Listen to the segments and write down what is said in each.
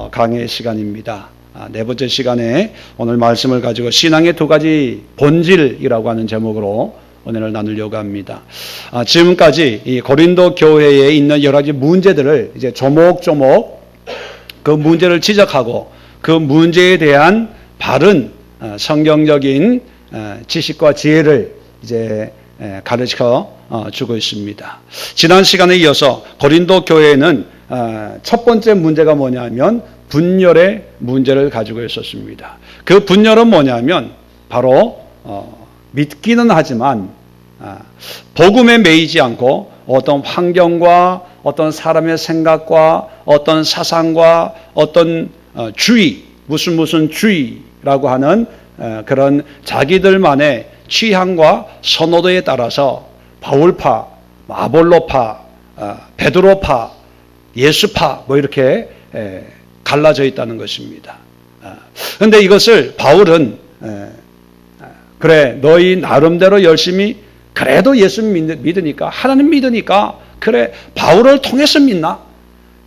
강의 시간입니다. 네 번째 시간에 오늘 말씀을 가지고 신앙의 두 가지 본질이라고 하는 제목으로 오늘을 나누려고 합니다. 지금까지 이 고린도 교회에 있는 여러 가지 문제들을 이제 조목조목 그 문제를 지적하고 그 문제에 대한 바른 성경적인 지식과 지혜를 이제 가르쳐 주고 있습니다. 지난 시간에 이어서 고린도 교회는 첫 번째 문제가 뭐냐면 분열의 문제를 가지고 있었습니다. 그 분열은 뭐냐면 바로 믿기는 하지만 복음에 매이지 않고 어떤 환경과 어떤 사람의 생각과 어떤 사상과 어떤 주의, 무슨 주의라고 하는 그런 자기들만의 취향과 선호도에 따라서 바울파, 아볼로파, 베드로파, 예수파 뭐 이렇게 갈라져 있다는 것입니다. 그런데 이것을 바울은 그래 너희 나름대로 열심히 그래도 예수 믿으니까 하나님 믿으니까 그래 바울을 통해서 믿나?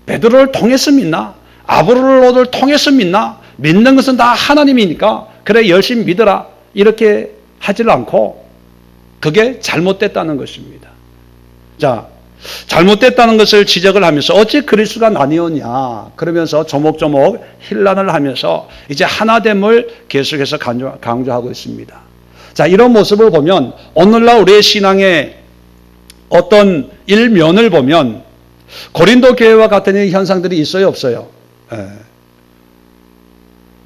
베드로를 통해서 믿나? 아볼로를 통해서 믿나? 믿는 것은 다 하나님이니까 그래 열심히 믿어라 이렇게 하질 않고 그게 잘못됐다는 것입니다. 자, 잘못됐다는 것을 지적을 하면서 어찌 그리스도가 나뉘었냐 그러면서 조목조목 힐난을 하면서 이제 하나됨을 계속해서 강조하고 있습니다. 자, 이런 모습을 보면 오늘날 우리의 신앙의 어떤 일면을 보면 고린도 교회와 같은 현상들이 있어요 없어요?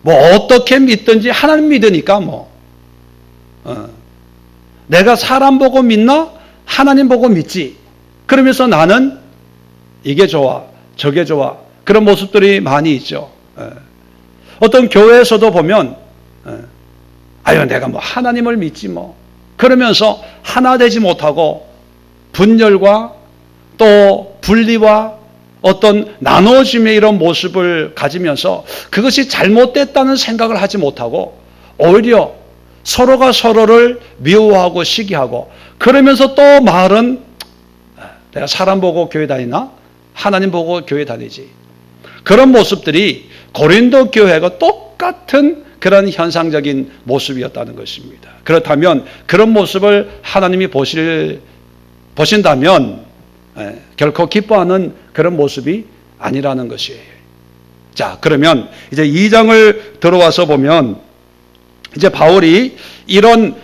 뭐 어떻게 믿든지 하나님 믿으니까 내가 사람 보고 믿나? 하나님 보고 믿지. 그러면서 나는 이게 좋아, 저게 좋아. 그런 모습들이 많이 있죠. 어떤 교회에서도 보면 아유 내가 뭐 하나님을 믿지 뭐. 그러면서 하나 되지 못하고 분열과 또 분리와 어떤 나눠짐의 이런 모습을 가지면서 그것이 잘못됐다는 생각을 하지 못하고 오히려 서로가 서로를 미워하고 시기하고 그러면서 또 말은 내가 사람 보고 교회 다니나? 하나님 보고 교회 다니지. 그런 모습들이 고린도 교회가 똑같은 그런 현상적인 모습이었다는 것입니다. 그렇다면 그런 모습을 하나님이 보신다면 결코 기뻐하는 그런 모습이 아니라는 것이에요. 자, 그러면 이제 2장을 들어와서 보면 이제 바울이 이런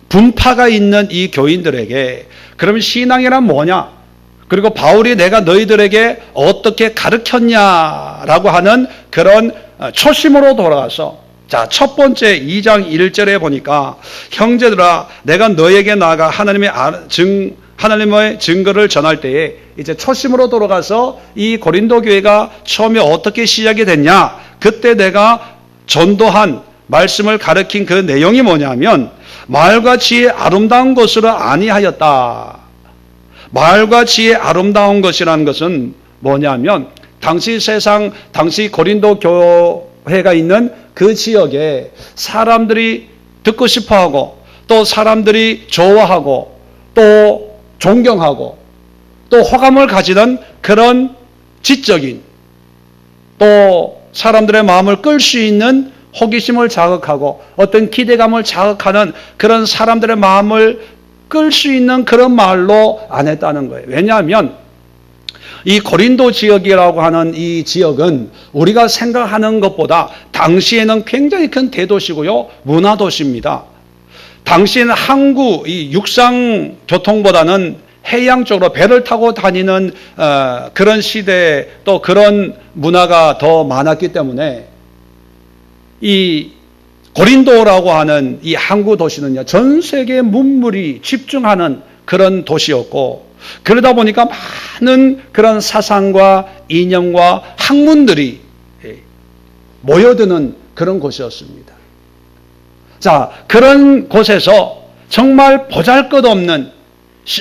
분파가 있는 이 교인들에게 그럼 신앙이란 뭐냐? 그리고 바울이 내가 너희들에게 어떻게 가르쳤냐라고 하는 그런 초심으로 돌아가서 자, 첫 번째 2장 1절에 보니까 형제들아 내가 너에게 나아가 하나님의 증거를 전할 때에 이제 초심으로 돌아가서 이 고린도 교회가 처음에 어떻게 시작이 됐냐? 그때 내가 전도한 말씀을 가르친 그 내용이 뭐냐면 말과 지혜의 아름다운 것으로 아니하였다. 말과 지혜의 아름다운 것이라는 것은 뭐냐면 당시 고린도 교회가 있는 그 지역에 사람들이 듣고 싶어하고 또 사람들이 좋아하고 또 존경하고 또 호감을 가지는 그런 지적인 또 사람들의 마음을 끌 수 있는 호기심을 자극하고 어떤 기대감을 자극하는 그런 사람들의 마음을 끌 수 있는 그런 말로 안 했다는 거예요. 왜냐하면 이 고린도 지역이라고 하는 이 지역은 우리가 생각하는 것보다 당시에는 굉장히 큰 대도시고요. 문화도시입니다. 당시에는 항구, 이 육상 교통보다는 해양 쪽으로 배를 타고 다니는 그런 시대 또 그런 문화가 더 많았기 때문에 이 고린도라고 하는 이 항구 도시는요, 전 세계 문물이 집중하는 그런 도시였고, 그러다 보니까 많은 그런 사상과 이념과 학문들이 모여드는 그런 곳이었습니다. 자, 그런 곳에서 정말 보잘것없는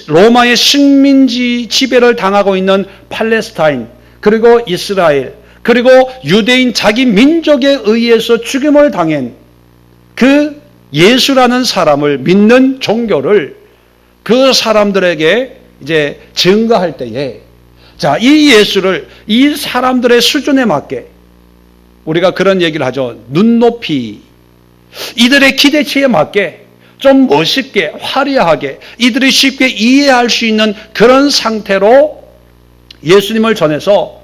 로마의 식민지 지배를 당하고 있는 팔레스타인, 그리고 이스라엘, 그리고 유대인 자기 민족에 의해서 죽임을 당한 그 예수라는 사람을 믿는 종교를 그 사람들에게 이제 증거할 때에 자, 이 예수를 이 사람들의 수준에 맞게 우리가 그런 얘기를 하죠. 눈높이, 이들의 기대치에 맞게 좀 멋있게 화려하게 이들이 쉽게 이해할 수 있는 그런 상태로 예수님을 전해서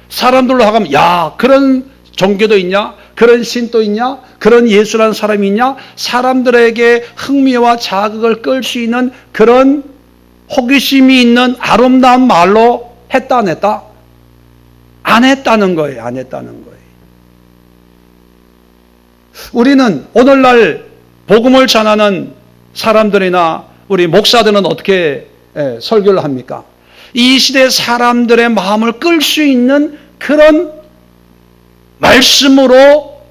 사람들로 하면 야, 그런 종교도 있냐? 그런 신도 있냐? 그런 예수라는 사람이 있냐? 사람들에게 흥미와 자극을 끌 수 있는 그런 호기심이 있는 아름다운 말로 했다 안 했다? 안 했다는 거예요. 안 했다는 거예요. 우리는 오늘날 복음을 전하는 사람들이나 우리 목사들은 어떻게 설교를 합니까? 이 시대 사람들의 마음을 끌 수 있는 그런 말씀으로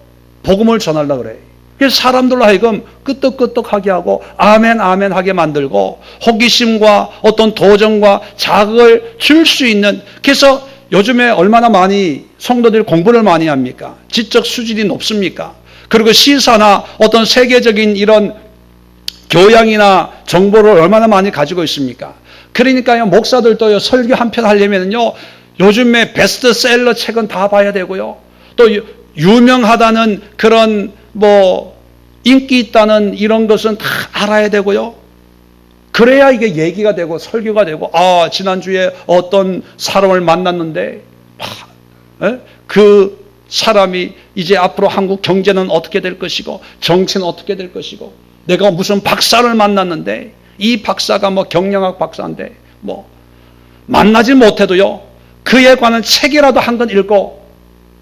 복음을 전하려고 그래요. 그래서 사람들로 하여금 끄떡끄떡하게 하고 아멘 아멘 하게 만들고 호기심과 어떤 도전과 자극을 줄 수 있는, 그래서 요즘에 얼마나 많이 성도들이 공부를 많이 합니까? 지적 수준이 높습니까? 그리고 시사나 어떤 세계적인 이런 교양이나 정보를 얼마나 많이 가지고 있습니까? 그러니까요, 목사들도요, 설교 한 편 하려면요, 요즘에 베스트셀러 책은 다 봐야 되고요, 또 유명하다는 그런 인기 있다는 이런 것은 다 알아야 되고요. 그래야 이게 얘기가 되고 설교가 되고, 아, 지난주에 어떤 사람을 만났는데, 그 사람이 이제 앞으로 한국 경제는 어떻게 될 것이고, 정치는 어떻게 될 것이고, 내가 무슨 박사를 만났는데, 이 박사가 경영학 박사인데, 만나지 못해도요, 그에 관한 책이라도 한 권 읽고,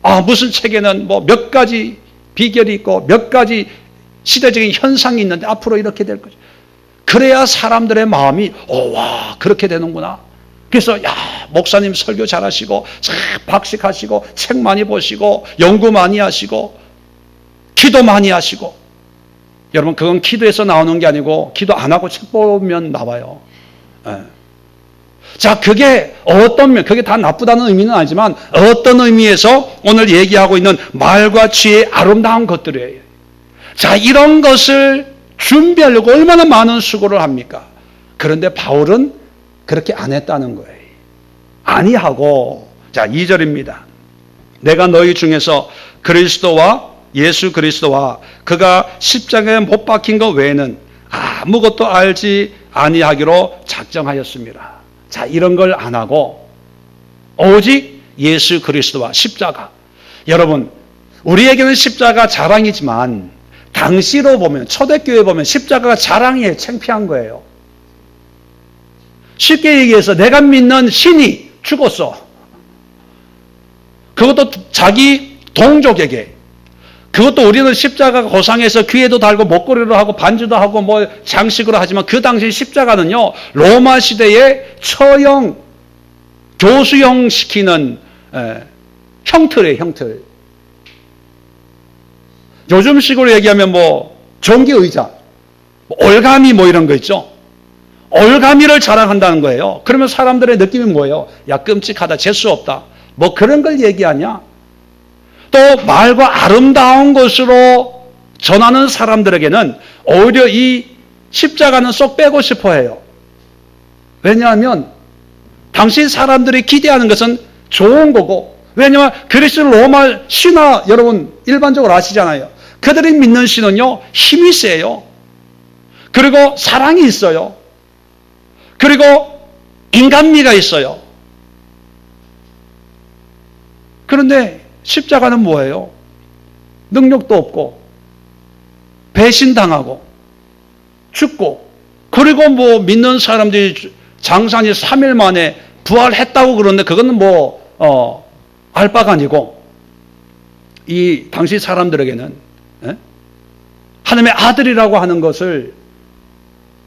아, 무슨 책에는 몇 가지 비결이 있고, 몇 가지 시대적인 현상이 있는데, 앞으로 이렇게 될 거죠. 그래야 사람들의 마음이, 와, 그렇게 되는구나. 그래서, 야, 목사님 설교 잘하시고, 박식하시고, 책 많이 보시고, 연구 많이 하시고, 기도 많이 하시고. 여러분, 그건 기도에서 나오는 게 아니고, 기도 안 하고 책 보면 나와요. 네. 자, 그게 그게 다 나쁘다는 의미는 아니지만, 어떤 의미에서 오늘 얘기하고 있는 말과 지혜의 아름다운 것들이에요. 자, 이런 것을 준비하려고 얼마나 많은 수고를 합니까? 그런데 바울은 그렇게 안 했다는 거예요. 아니하고, 자, 2절입니다. 내가 너희 중에서 예수 그리스도와 그가 십자가에 못 박힌 것 외에는 아무것도 알지 아니하기로 작정하였습니다. 자, 이런 걸 안 하고 오직 예수 그리스도와 십자가. 여러분, 우리에게는 십자가 자랑이지만 당시로 보면, 초대교회 보면 십자가가 자랑이에요. 창피한 거예요. 쉽게 얘기해서 내가 믿는 신이 죽었어. 그것도 자기 동족에게. 그것도 우리는 십자가가 고상해서 귀에도 달고 목걸이로 하고 반주도 하고 장식으로 하지만, 그 당시 십자가는요, 로마 시대의 처형, 교수형 시키는 형틀이에요, 형틀. 요즘식으로 얘기하면 전기의자, 올가미 이런 거 있죠. 올가미를 자랑한다는 거예요. 그러면 사람들의 느낌이 뭐예요? 야, 끔찍하다, 재수 없다. 그런 걸 얘기하냐? 또 말과 아름다운 것으로 전하는 사람들에게는 오히려 이 십자가는 쏙 빼고 싶어 해요. 왜냐하면 당시 사람들이 기대하는 것은 좋은 거고, 왜냐하면 그리스 로마 신화 여러분 일반적으로 아시잖아요. 그들이 믿는 신은요, 힘이 세요. 그리고 사랑이 있어요. 그리고 인간미가 있어요. 그런데 십자가는 뭐예요? 능력도 없고, 배신당하고, 죽고, 그리고 믿는 사람들이 장사니 3일 만에 부활했다고 그러는데, 그거는 알 바가 아니고, 이 당시 사람들에게는 하나님의 아들이라고 하는 것을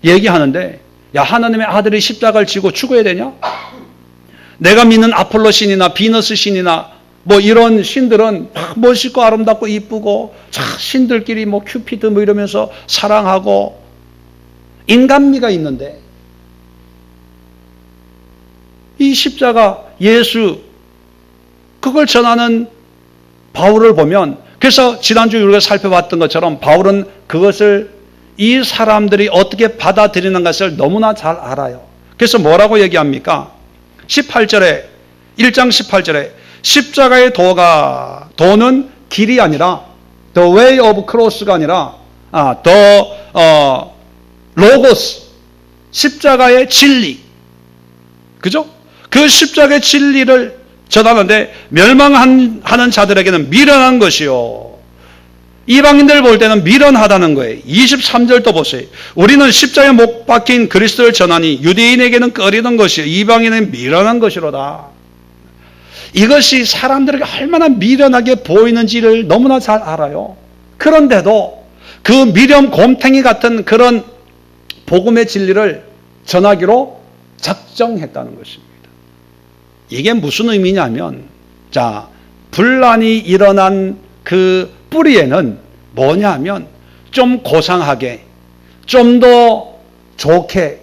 얘기하는데, 야, 하나님의 아들이 십자가를 지고 죽어야 되냐? 내가 믿는 아폴로 신이나 비너스 신이나 이런 신들은 멋있고 아름답고 이쁘고, 신들끼리 큐피드 이러면서 사랑하고 인간미가 있는데, 이 십자가 예수, 그걸 전하는 바울을 보면, 그래서 지난주에 우리가 살펴봤던 것처럼 바울은 그것을 이 사람들이 어떻게 받아들이는 것을 너무나 잘 알아요. 그래서 뭐라고 얘기합니까? 18절에 1장 18절에 십자가의 도는 길이 아니라 the way of cross가 아니라 the logos, 십자가의 진리, 그죠? 그 십자가의 진리를 전하는데 멸망하는 자들에게는 미련한 것이요, 이방인들 볼 때는 미련하다는 거예요. 23절도 보세요. 우리는 십자가에 못 박힌 그리스도를 전하니 유대인에게는 꺼리는 것이요 이방인은 미련한 것이로다. 이것이 사람들에게 얼마나 미련하게 보이는지를 너무나 잘 알아요. 그런데도 그 미련 곰탱이 같은 그런 복음의 진리를 전하기로 작정했다는 것입니다. 이게 무슨 의미냐면, 자, 분란이 일어난 그 뿌리에는 뭐냐면 좀 고상하게, 좀 더 좋게,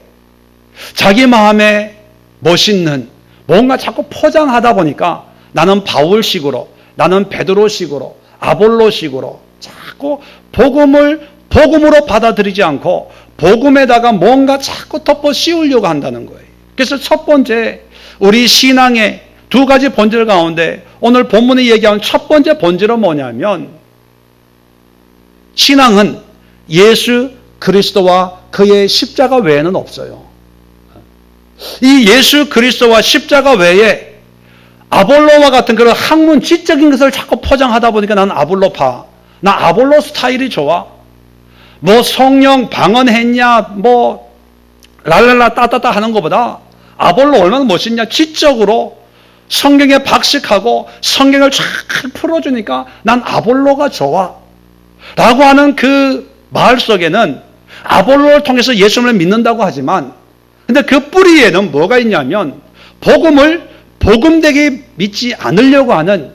자기 마음에 멋있는 뭔가 자꾸 포장하다 보니까 나는 바울식으로, 나는 베드로식으로, 아볼로식으로 자꾸 복음으로 받아들이지 않고 복음에다가 뭔가 자꾸 덮어 씌우려고 한다는 거예요. 그래서 첫 번째, 우리 신앙의 두 가지 본질 가운데 오늘 본문이 얘기하는 첫 번째 본질은 뭐냐면, 신앙은 예수 그리스도와 그의 십자가 외에는 없어요. 이 예수 그리스도와 십자가 외에 아볼로와 같은 그런 학문 지적인 것을 자꾸 포장하다 보니까 나는 아볼로파, 나 아볼로 스타일이 좋아, 뭐 성령 방언했냐, 뭐 랄랄라 따따따 하는 것보다 아볼로 얼마나 멋있냐, 지적으로 성경에 박식하고 성경을 잘 풀어주니까 난 아볼로가 좋아 라고 하는 그 말 속에는 아볼로를 통해서 예수님을 믿는다고 하지만, 근데 그 뿌리에는 뭐가 있냐면 복음을 복음되게 믿지 않으려고 하는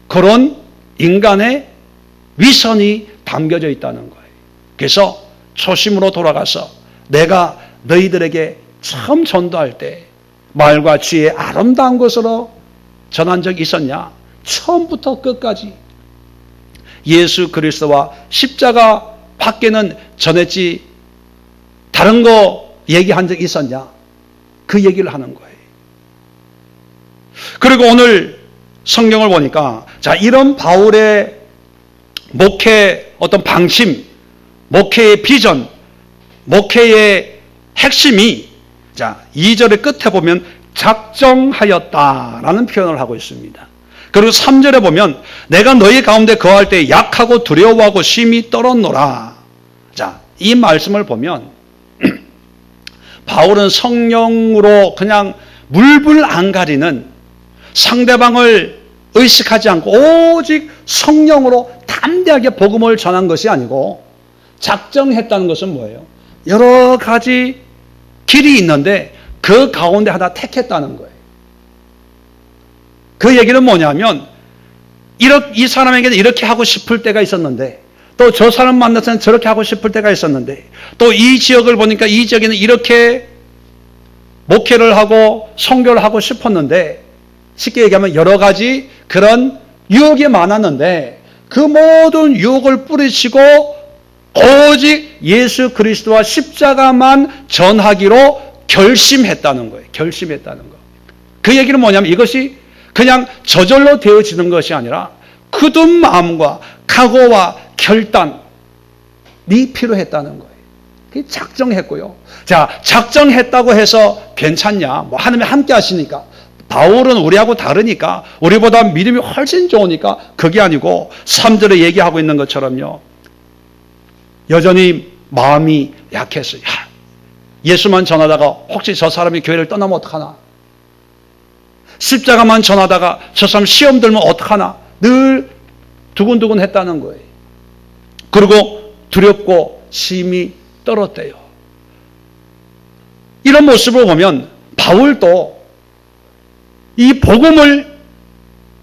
그런 인간의 위선이 담겨져 있다는 거예요. 그래서 초심으로 돌아가서 내가 너희들에게 처음 전도할 때 말과 지혜의 아름다운 것으로 전한 적이 있었냐? 처음부터 끝까지 예수 그리스도와 십자가 밖에는 전했지 다른 거 얘기한 적 있었냐? 그 얘기를 하는 거예요. 그리고 오늘 성경을 보니까, 자, 이런 바울의 목회 어떤 방침, 목회의 비전, 목회의 핵심이, 자, 2절의 끝에 보면 작정하였다라는 표현을 하고 있습니다. 그리고 3절에 보면 내가 너희 가운데 거할 때 약하고 두려워하고 심히 떨었노라. 자, 이 말씀을 보면 바울은 성령으로 그냥 물불 안 가리는, 상대방을 의식하지 않고 오직 성령으로 담대하게 복음을 전한 것이 아니고, 작정했다는 것은 뭐예요? 여러 가지 길이 있는데 그 가운데 하나 택했다는 거예요. 그 얘기는 뭐냐면, 이 사람에게는 이렇게 하고 싶을 때가 있었는데, 또 저 사람 만나서는 저렇게 하고 싶을 때가 있었는데, 또 이 지역을 보니까 이 지역에는 이렇게 목회를 하고 선교를 하고 싶었는데, 쉽게 얘기하면 여러 가지 그런 유혹이 많았는데 그 모든 유혹을 뿌리치고 오직 예수 그리스도와 십자가만 전하기로 결심했다는 거예요. 결심했다는 거. 그 얘기는 뭐냐면 이것이 그냥 저절로 되어지는 것이 아니라 굳은 마음과 각오와 결단이 필요했다는 거예요. 그게 작정했고요. 자, 작정했다고 해서 괜찮냐? 뭐 하나님이 함께 하시니까. 바울은 우리하고 다르니까, 우리보다 믿음이 훨씬 좋으니까 그게 아니고 3절에 얘기하고 있는 것처럼요, 여전히 마음이 약했어요. 예수만 전하다가 혹시 저 사람이 교회를 떠나면 어떡하나? 십자가만 전하다가 저 사람 시험 들면 어떡하나? 늘 두근두근 했다는 거예요. 그리고 두렵고 심히 떨었대요. 이런 모습을 보면 바울도 이 복음을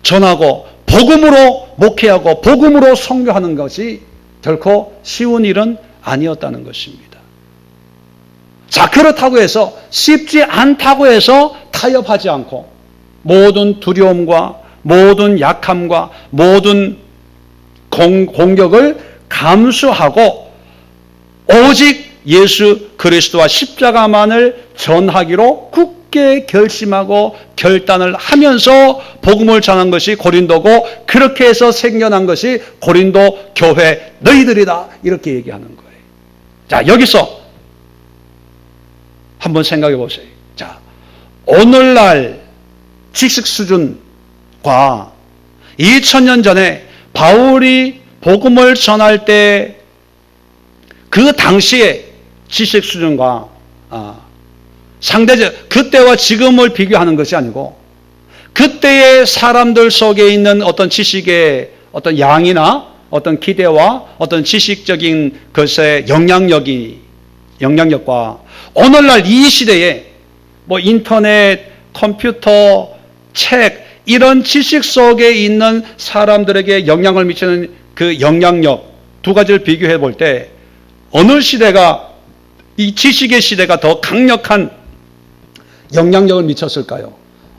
전하고 복음으로 목회하고 복음으로 선교하는 것이 결코 쉬운 일은 아니었다는 것입니다. 자, 그렇다고 해서 쉽지 않다고 해서 타협하지 않고 모든 두려움과 모든 약함과 모든 공격을 감수하고 오직 예수 그리스도와 십자가만을 전하기로 굳게 결심하고 결단을 하면서 복음을 전한 것이 고린도고, 그렇게 해서 생겨난 것이 고린도 교회 너희들이다, 이렇게 얘기하는 거예요. 자, 여기서 한번 생각해 보세요. 자, 오늘날 지식 수준과 2000년 전에 바울이 복음을 전할 때 그 당시의 지식 수준과 상대적, 그때와 지금을 비교하는 것이 아니고, 그때의 사람들 속에 있는 어떤 지식의 어떤 양이나 어떤 기대와 어떤 지식적인 것의 영향력과 오늘날 이 시대에 뭐 인터넷, 컴퓨터, 책, 이런 지식 속에 있는 사람들에게 영향을 미치는 그 영향력, 두 가지를 비교해 볼 때 어느 시대가, 이 지식의 시대가 더 강력한 영향력을 미쳤을까요?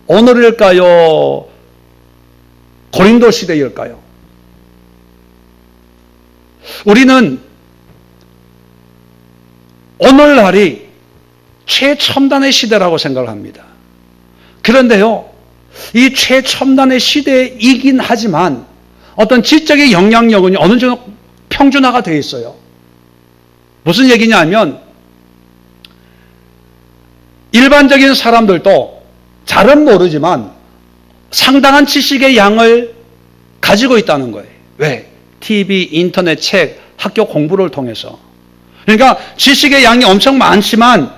오늘일까요? 고린도 시대일까요? 우리는 오늘날이 최첨단의 시대라고 생각을 합니다. 그런데요, 이 최첨단의 시대이긴 하지만 어떤 지적인 영향력은 어느 정도 평준화가 되어 있어요. 무슨 얘기냐면, 일반적인 사람들도 잘은 모르지만 상당한 지식의 양을 가지고 있다는 거예요. 왜? TV, 인터넷, 책, 학교 공부를 통해서. 그러니까 지식의 양이 엄청 많지만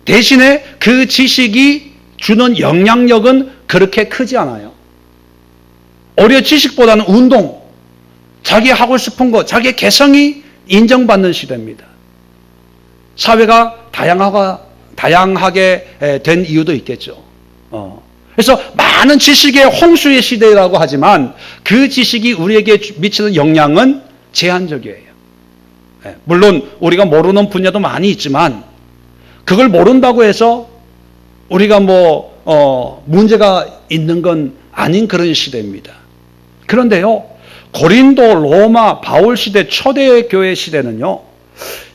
대신에 그 지식이 주는 영향력은 그렇게 크지 않아요. 오히려 지식보다는 운동, 자기 하고 싶은 것, 자기의 개성이 인정받는 시대입니다. 사회가 다양하게 된 이유도 있겠죠. 그래서 많은 지식의 홍수의 시대라고 하지만 그 지식이 우리에게 미치는 영향은 제한적이에요. 물론 우리가 모르는 분야도 많이 있지만 그걸 모른다고 해서 우리가 문제가 있는 건 아닌 그런 시대입니다. 그런데요, 고린도, 로마, 바울 시대, 초대교회 시대는요,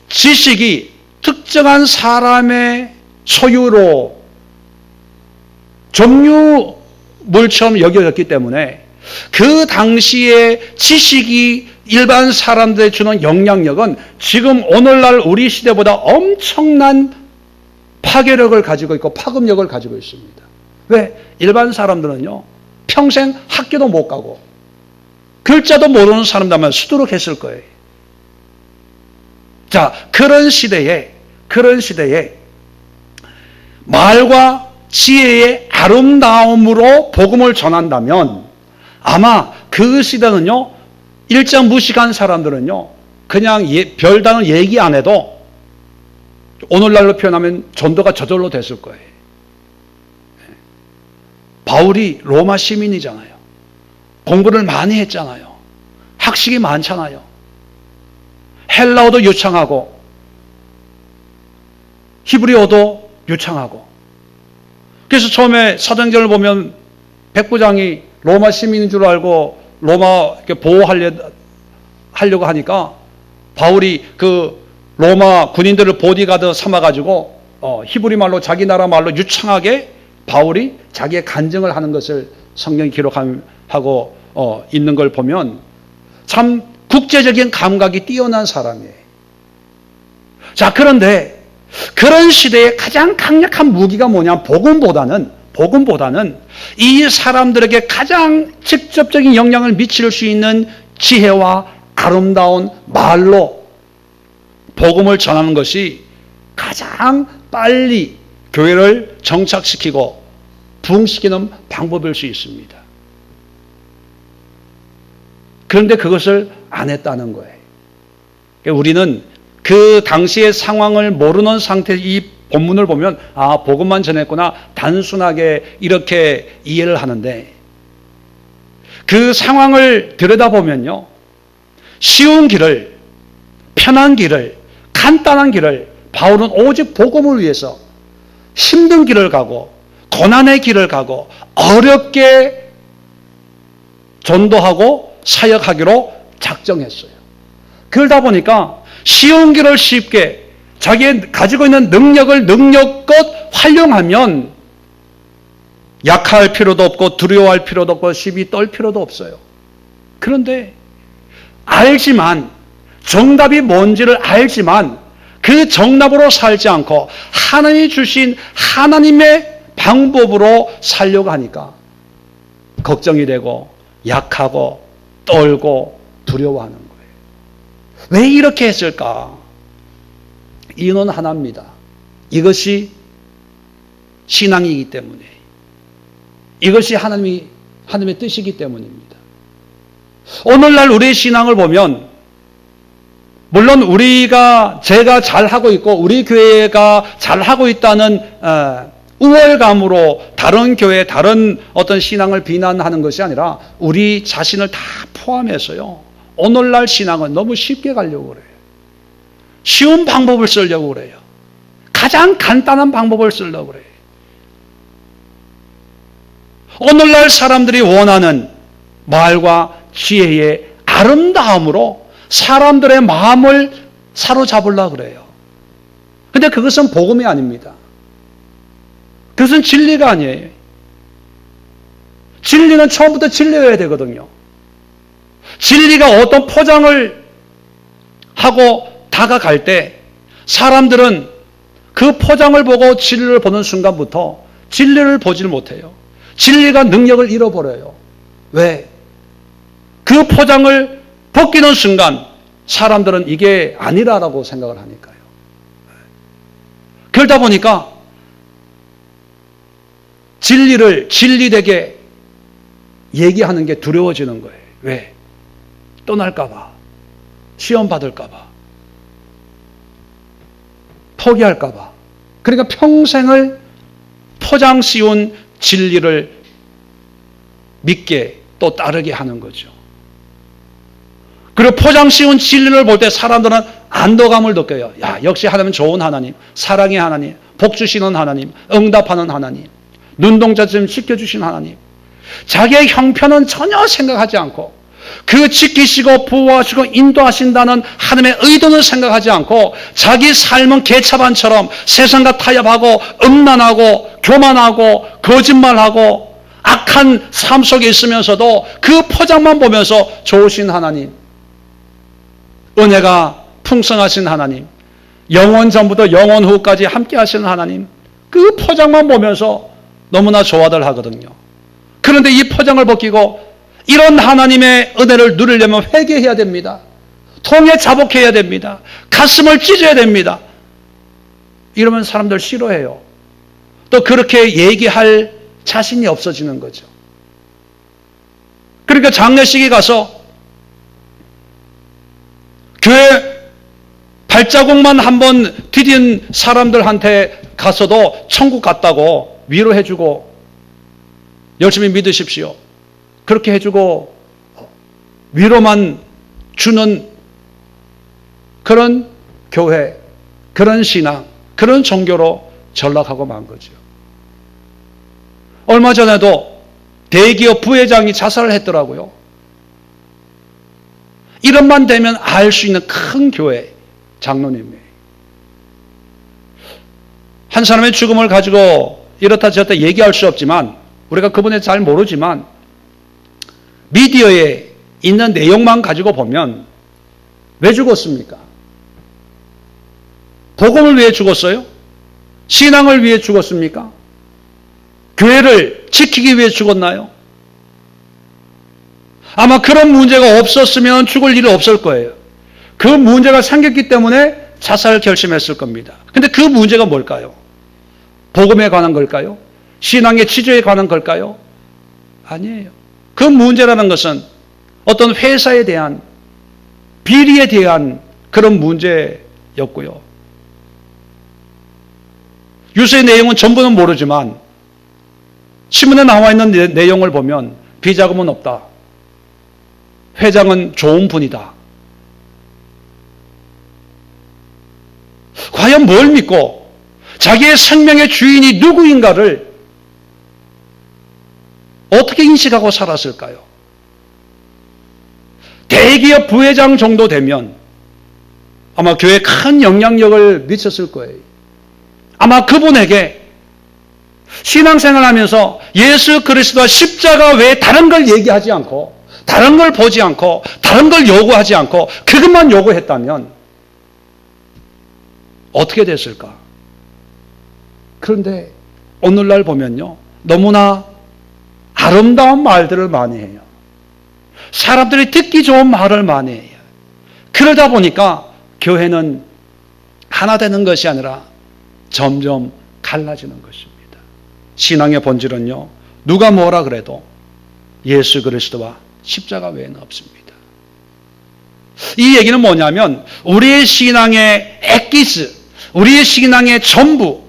지식이 특정한 사람의 소유로 점유물처럼 여겨졌기 때문에 그 당시에 지식이 일반 사람들에 주는 영향력은 지금 오늘날 우리 시대보다 엄청난 파괴력을 가지고 있고 파급력을 가지고 있습니다. 왜? 일반 사람들은요, 평생 학교도 못 가고 글자도 모르는 사람들만 수두룩했을 거예요. 자, 그런 시대에 말과 지혜의 아름다움으로 복음을 전한다면 아마 그 시대는요, 일장 무식한 사람들은요, 그냥 별다른 얘기 안 해도 오늘날로 표현하면 전도가 저절로 됐을 거예요. 바울이 로마 시민이잖아요. 공부를 많이 했잖아요. 학식이 많잖아요. 헬라어도 유창하고 히브리어도 유창하고. 그래서 처음에 사도행전을 보면 백부장이 로마 시민인 줄 알고 로마 보호하려고 하니까 바울이 그 로마 군인들을 보디가드 삼아가지고 히브리 말로, 자기 나라 말로 유창하게 바울이 자기의 간증을 하는 것을 성경이 기록하고 있는 걸 보면 참 국제적인 감각이 뛰어난 사람이에요. 자, 그런데 그런 시대에 가장 강력한 무기가 뭐냐? 복음보다는 이 사람들에게 가장 직접적인 영향을 미칠 수 있는 지혜와 아름다운 말로 복음을 전하는 것이 가장 빨리 교회를 정착시키고 부흥시키는 방법일 수 있습니다. 그런데 그것을 안 했다는 거예요. 우리는 그 당시의 상황을 모르는 상태에서 이 본문을 보면 복음만 전했구나, 단순하게 이렇게 이해를 하는데, 그 상황을 들여다보면요, 쉬운 길을, 편한 길을, 간단한 길을 바울은 오직 복음을 위해서 힘든 길을 가고 고난의 길을 가고 어렵게 전도하고 사역하기로 작정했어요. 그러다 보니까 쉬운 길을 쉽게, 자기의 가지고 있는 능력을 능력껏 활용하면 약할 필요도 없고 두려워할 필요도 없고 시비 떨 필요도 없어요. 그런데 알지만, 정답이 뭔지를 알지만 그 정답으로 살지 않고 하나님이 주신 하나님의 방법으로 살려고 하니까 걱정이 되고 약하고 떨고 두려워하는 거예요. 왜 이렇게 했을까? 이유는 하나입니다. 이것이 신앙이기 때문에, 이것이 하나님의 뜻이기 때문입니다. 오늘날 우리의 신앙을 보면 물론 제가 잘하고 있고 우리 교회가 잘하고 있다는 우월감으로 다른 교회, 다른 어떤 신앙을 비난하는 것이 아니라 우리 자신을 다 포함해서요, 오늘날 신앙은 너무 쉽게 가려고 그래요. 쉬운 방법을 쓰려고 그래요. 가장 간단한 방법을 쓰려고 그래요. 오늘날 사람들이 원하는 말과 지혜의 아름다움으로 사람들의 마음을 사로잡으려고 그래요. 근데 그것은 복음이 아닙니다. 그것은 진리가 아니에요. 진리는 처음부터 진리여야 되거든요. 진리가 어떤 포장을 하고 다가갈 때 사람들은 그 포장을 보고 진리를 보는 순간부터 진리를 보지를 못해요. 진리가 능력을 잃어버려요. 왜? 그 포장을 벗기는 순간 사람들은 이게 아니라라고 생각을 하니까요. 그러다 보니까 진리를 진리되게 얘기하는 게 두려워지는 거예요. 왜? 떠날까봐, 시험 받을까봐, 포기할까봐. 그러니까 평생을 포장 씌운 진리를 믿게 또 따르게 하는 거죠. 그리고 포장 씌운 진리를 볼 때 사람들은 안도감을 느껴요. 야, 역시 하나님은 좋은 하나님, 사랑의 하나님, 복 주시는 하나님, 응답하는 하나님, 눈동자처럼 지켜주신 하나님. 자기의 형편은 전혀 생각하지 않고 그 지키시고 보호하시고 인도하신다는 하나님의 의도는 생각하지 않고 자기 삶은 개차반처럼 세상과 타협하고 음란하고 교만하고 거짓말하고 악한 삶 속에 있으면서도 그 포장만 보면서 좋으신 하나님, 은혜가 풍성하신 하나님, 영원 전부터 영원 후까지 함께 하시는 하나님, 그 포장만 보면서 너무나 좋아들 하거든요. 그런데 이 포장을 벗기고 이런 하나님의 은혜를 누리려면 회개해야 됩니다. 통에 자복해야 됩니다. 가슴을 찢어야 됩니다. 이러면 사람들 싫어해요. 또 그렇게 얘기할 자신이 없어지는 거죠. 그러니까 장례식에 가서 교회 발자국만 한번 디딘 사람들한테 가서도 천국 갔다고 위로해주고 열심히 믿으십시오. 그렇게 해주고 위로만 주는 그런 교회, 그런 신앙, 그런 종교로 전락하고 만 거죠. 얼마 전에도 대기업 부회장이 자살을 했더라고요. 이름만 되면 알 수 있는 큰 교회 장로님이에요. 한 사람의 죽음을 가지고 이렇다 저렇다 얘기할 수 없지만 우리가 그분에 잘 모르지만 미디어에 있는 내용만 가지고 보면 왜 죽었습니까? 복음을 위해 죽었어요? 신앙을 위해 죽었습니까? 교회를 지키기 위해 죽었나요? 아마 그런 문제가 없었으면 죽을 일이 없을 거예요. 그 문제가 생겼기 때문에 자살을 결심했을 겁니다. 근데 그 문제가 뭘까요? 복음에 관한 걸까요? 신앙의 지조에 관한 걸까요? 아니에요. 그 문제라는 것은 어떤 회사에 대한 비리에 대한 그런 문제였고요. 유서의 내용은 전부는 모르지만 신문에 나와 있는 내용을 보면 비자금은 없다. 회장은 좋은 분이다. 과연 뭘 믿고 자기의 생명의 주인이 누구인가를 어떻게 인식하고 살았을까요? 대기업 부회장 정도 되면 아마 교회에 큰 영향력을 미쳤을 거예요. 아마 그분에게 신앙생활 하면서 예수 그리스도와 십자가 외에 다른 걸 얘기하지 않고, 다른 걸 보지 않고, 다른 걸 요구하지 않고, 그것만 요구했다면 어떻게 됐을까? 그런데 오늘날 보면요, 너무나 아름다운 말들을 많이 해요. 사람들이 듣기 좋은 말을 많이 해요. 그러다 보니까 교회는 하나 되는 것이 아니라 점점 갈라지는 것입니다. 신앙의 본질은요, 누가 뭐라 그래도 예수 그리스도와 십자가 외에는 없습니다. 이 얘기는 뭐냐면 우리의 신앙의 엑기스, 우리의 신앙의 전부,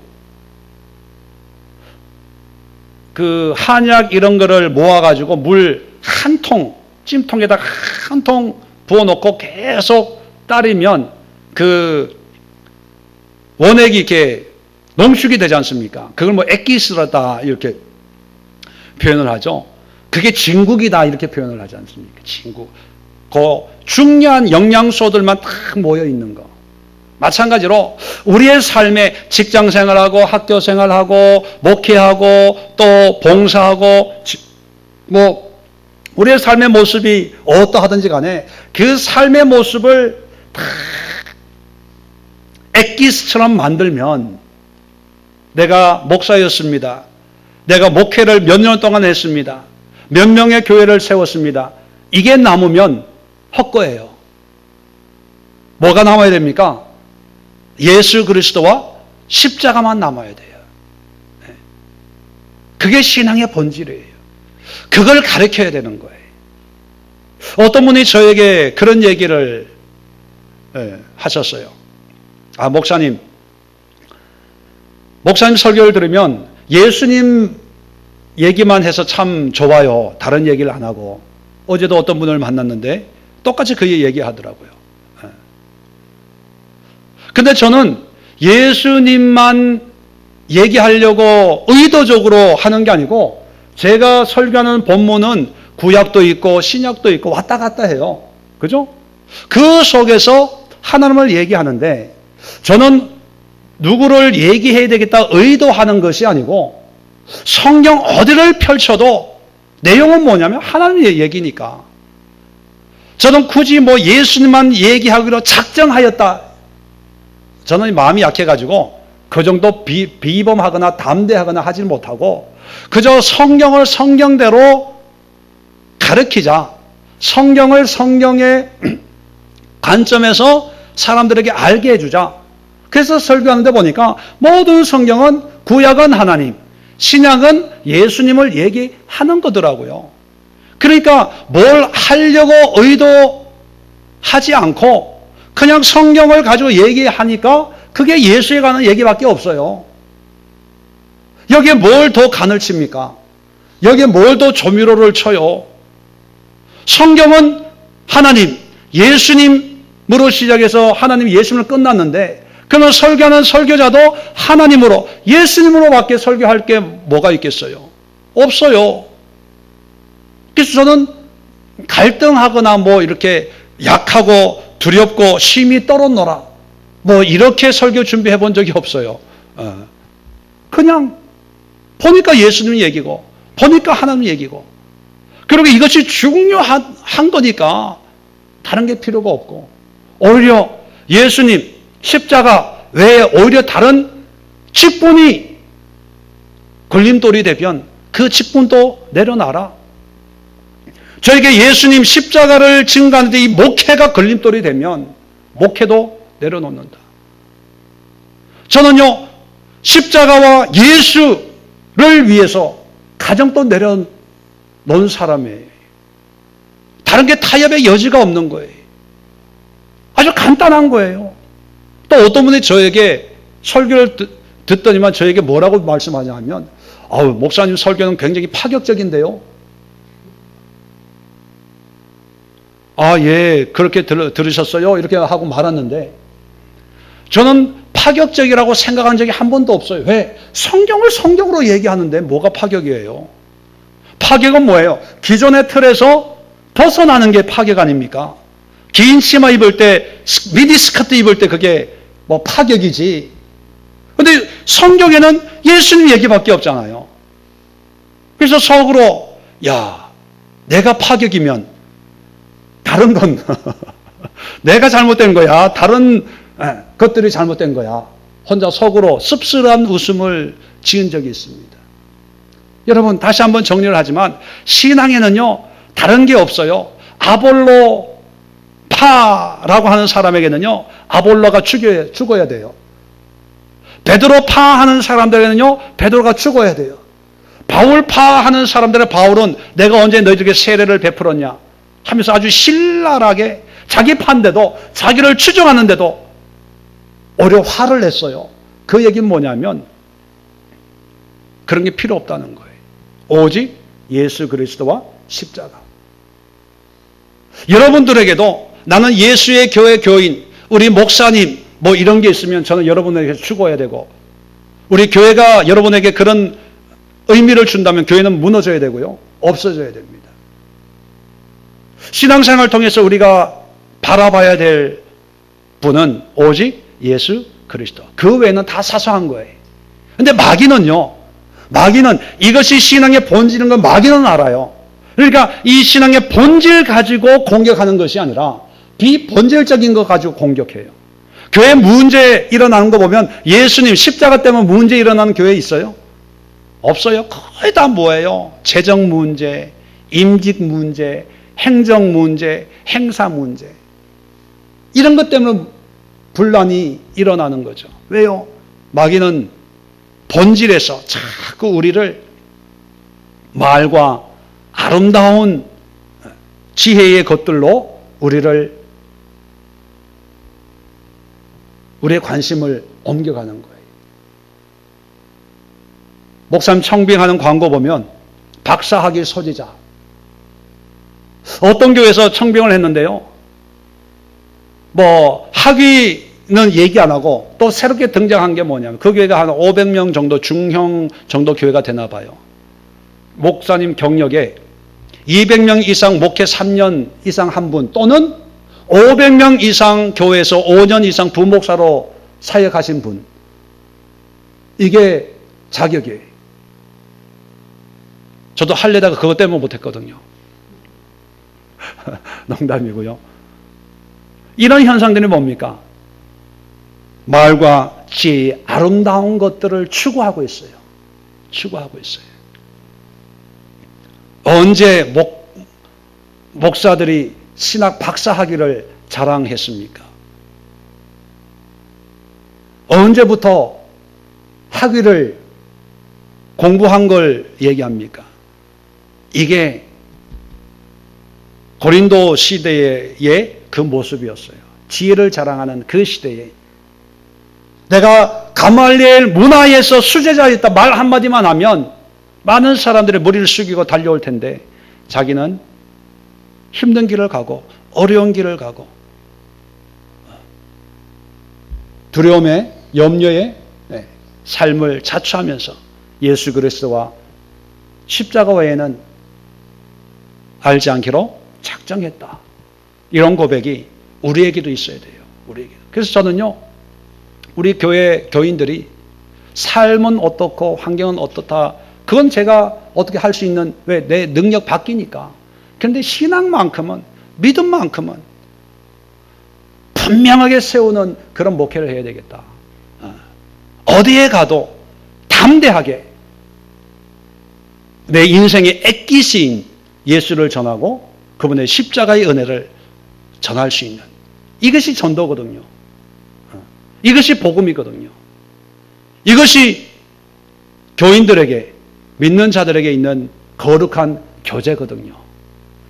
그 한약 이런 거를 모아가지고 물 한 통, 찜통에다가 한 통 부어놓고 계속 따르면 그 원액이 이렇게 농축이 되지 않습니까? 그걸 뭐 엑기스라다 이렇게 표현을 하죠. 그게 진국이다 이렇게 표현을 하지 않습니까? 진국. 그 중요한 영양소들만 딱 모여 있는 거. 마찬가지로 우리의 삶에 직장 생활하고 학교 생활하고 목회하고 또 봉사하고 뭐 우리의 삶의 모습이 어떠하든지 간에 그 삶의 모습을 다 엑기스처럼 만들면, 내가 목사였습니다. 내가 목회를 몇 년 동안 했습니다. 몇 명의 교회를 세웠습니다. 이게 남으면 헛거예요. 뭐가 남아야 됩니까? 예수 그리스도와 십자가만 남아야 돼요. 그게 신앙의 본질이에요. 그걸 가르쳐야 되는 거예요. 어떤 분이 저에게 그런 얘기를 하셨어요. 목사님 설교를 들으면 예수님 얘기만 해서 참 좋아요. 다른 얘기를 안 하고. 어제도 어떤 분을 만났는데 똑같이 그 얘기하더라고요. 근데 저는 예수님만 얘기하려고 의도적으로 하는 게 아니고, 제가 설교하는 본문은 구약도 있고 신약도 있고 왔다 갔다 해요. 그죠? 그 속에서 하나님을 얘기하는데, 저는 누구를 얘기해야 되겠다 의도하는 것이 아니고, 성경 어디를 펼쳐도 내용은 뭐냐면 하나님의 얘기니까. 저는 굳이 뭐 예수님만 얘기하기로 작정하였다. 저는 마음이 약해가지고 그 정도 비범하거나 담대하거나 하지 못하고, 그저 성경을 성경대로 가르치자. 성경을 성경의 관점에서 사람들에게 알게 해주자. 그래서 설교하는데 보니까 모든 성경은 구약은 하나님, 신약은 예수님을 얘기하는 거더라고요. 그러니까 뭘 하려고 의도하지 않고 그냥 성경을 가지고 얘기하니까 그게 예수에 관한 얘기밖에 없어요. 여기에 뭘 더 간을 칩니까? 여기에 뭘 더 조미료를 쳐요? 성경은 하나님, 예수님으로 시작해서 하나님, 예수님을 끝났는데, 그러면 설교하는 설교자도 하나님으로, 예수님으로밖에 설교할 게 뭐가 있겠어요? 없어요. 그래서 저는 갈등하거나 뭐 이렇게 약하고 두렵고 심히 떨었노라, 뭐 이렇게 설교 준비해 본 적이 없어요. 그냥 보니까 예수님 얘기고 보니까 하나님 얘기고, 그리고 이것이 중요한 거니까 다른 게 필요가 없고, 오히려 예수님 십자가 외에 오히려 다른 직분이 걸림돌이 되면 그 직분도 내려놔라. 저에게 예수님 십자가를 증거하는데 이 목회가 걸림돌이 되면 목회도 내려놓는다. 저는요, 십자가와 예수를 위해서 가정도 내려놓은 사람이에요. 다른 게 타협의 여지가 없는 거예요. 아주 간단한 거예요. 또 어떤 분이 저에게 설교를 듣더니만 저에게 뭐라고 말씀하냐면, 목사님 설교는 굉장히 파격적인데요. 예, 그렇게 들으셨어요? 이렇게 하고 말았는데, 저는 파격적이라고 생각한 적이 한 번도 없어요. 왜? 성경을 성경으로 얘기하는데 뭐가 파격이에요? 파격은 뭐예요? 기존의 틀에서 벗어나는 게 파격 아닙니까? 긴 치마 입을 때, 미니스커트 입을 때 그게 뭐 파격이지. 근데 성경에는 예수님 얘기밖에 없잖아요. 그래서 속으로, 야, 내가 파격이면 다른 건 내가 잘못된 거야. 다른 것들이 잘못된 거야. 혼자 속으로 씁쓸한 웃음을 지은 적이 있습니다. 여러분, 다시 한번 정리를 하지만 신앙에는요, 다른 게 없어요. 아볼로 파라고 하는 사람에게는요, 아볼로가 죽어야 돼요. 베드로 파하는 사람들에게는요, 베드로가 죽어야 돼요. 바울 파하는 사람들의 바울은 내가 언제 너희들에게 세례를 베풀었냐 하면서 아주 신랄하게 자기 파인데도, 자기를 추종하는데도 오히려 화를 냈어요. 그 얘기는 뭐냐면 그런 게 필요 없다는 거예요. 오직 예수 그리스도와 십자가. 여러분들에게도 나는 예수의 교회 교인, 우리 목사님 뭐 이런 게 있으면 저는 여러분에게 죽어야 되고, 우리 교회가 여러분에게 그런 의미를 준다면 교회는 무너져야 되고요, 없어져야 됩니다. 신앙생활을 통해서 우리가 바라봐야 될 분은 오직 예수 그리스도. 그 외에는 다 사소한 거예요. 근데 마귀는요, 마귀는 이것이 신앙의 본질인 걸 마귀는 알아요. 그러니까 이 신앙의 본질 가지고 공격하는 것이 아니라 비본질적인 것 가지고 공격해요. 교회 문제 일어나는 거 보면 예수님 십자가 때문에 문제 일어나는 교회 있어요? 없어요. 거의 다 뭐예요? 재정 문제, 임직 문제, 행정 문제, 행사 문제. 이런 것 때문에 분란이 일어나는 거죠. 왜요? 마귀는 본질에서 자꾸 우리를 말과 아름다운 지혜의 것들로 우리의 관심을 옮겨가는 거예요. 목사님 청빙하는 광고 보면 박사학위 소지자. 어떤 교회에서 청빙을 했는데요, 뭐 학위는 얘기 안 하고 또 새롭게 등장한 게 뭐냐면 그 교회가 한 500명 정도, 중형 정도 교회가 되나 봐요. 목사님 경력에 200명 이상 목회 3년 이상 한 분, 또는 500명 이상 교회에서 5년 이상 부목사로 사역하신 분, 이게 자격이에요. 저도 할래다가 그것 때문에 못했거든요. 농담이고요. 이런 현상들이 뭡니까? 말과 지혜의 아름다운 것들을 추구하고 있어요. 추구하고 있어요. 언제 목사들이 신학 박사 학위를 자랑했습니까? 언제부터 학위를 공부한 걸 얘기합니까? 이게 고린도 시대의 그 모습이었어요. 지혜를 자랑하는 그 시대에 내가 가말리엘 문화에서 수제자였다 말 한마디만 하면 많은 사람들이 머리를 숙이고 달려올 텐데, 자기는 힘든 길을 가고 어려운 길을 가고 두려움에 염려에 삶을 자초하면서 예수 그리스도와 십자가 외에는 알지 않기로 작정했다. 이런 고백이 우리에게도 있어야 돼요. 우리에게. 그래서 저는요, 우리 교회 교인들이 삶은 어떻고 환경은 어떻다, 그건 제가 어떻게 할 수 있는, 왜? 내 능력 바뀌니까. 그런데 신앙만큼은, 믿음만큼은 분명하게 세우는 그런 목회를 해야 되겠다. 어디에 가도 담대하게 내 인생의 액기스인 예수를 전하고 그분의 십자가의 은혜를 전할 수 있는, 이것이 전도거든요. 이것이 복음이거든요. 이것이 교인들에게, 믿는 자들에게 있는 거룩한 교제거든요.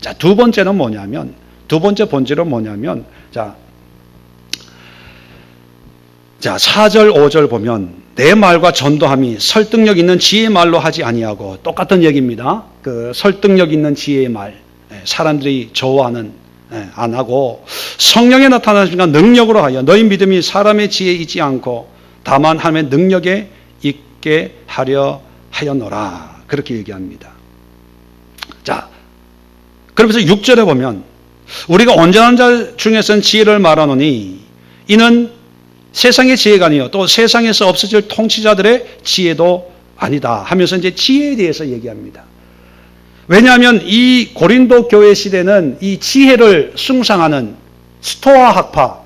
자, 두 번째는 뭐냐면, 두 번째 본질은 뭐냐면, 자 4절 5절 보면 내 말과 전도함이 설득력 있는 지혜의 말로 하지 아니하고, 똑같은 얘기입니다. 그 설득력 있는 지혜의 말, 사람들이 좋아하는, 안 하고 성령에 나타나신 능력으로 하여 너희 믿음이 사람의 지혜에 있지 않고 다만 하나님의 능력에 있게 하려 하였노라. 그렇게 얘기합니다. 자, 그러면서 6절에 보면 우리가 온전한 자 중에서는 지혜를 말하노니 이는 세상의 지혜가 아니요 또 세상에서 없어질 통치자들의 지혜도 아니다 하면서 이제 지혜에 대해서 얘기합니다. 왜냐하면 이 고린도 교회 시대는 이 지혜를 숭상하는 스토아 학파,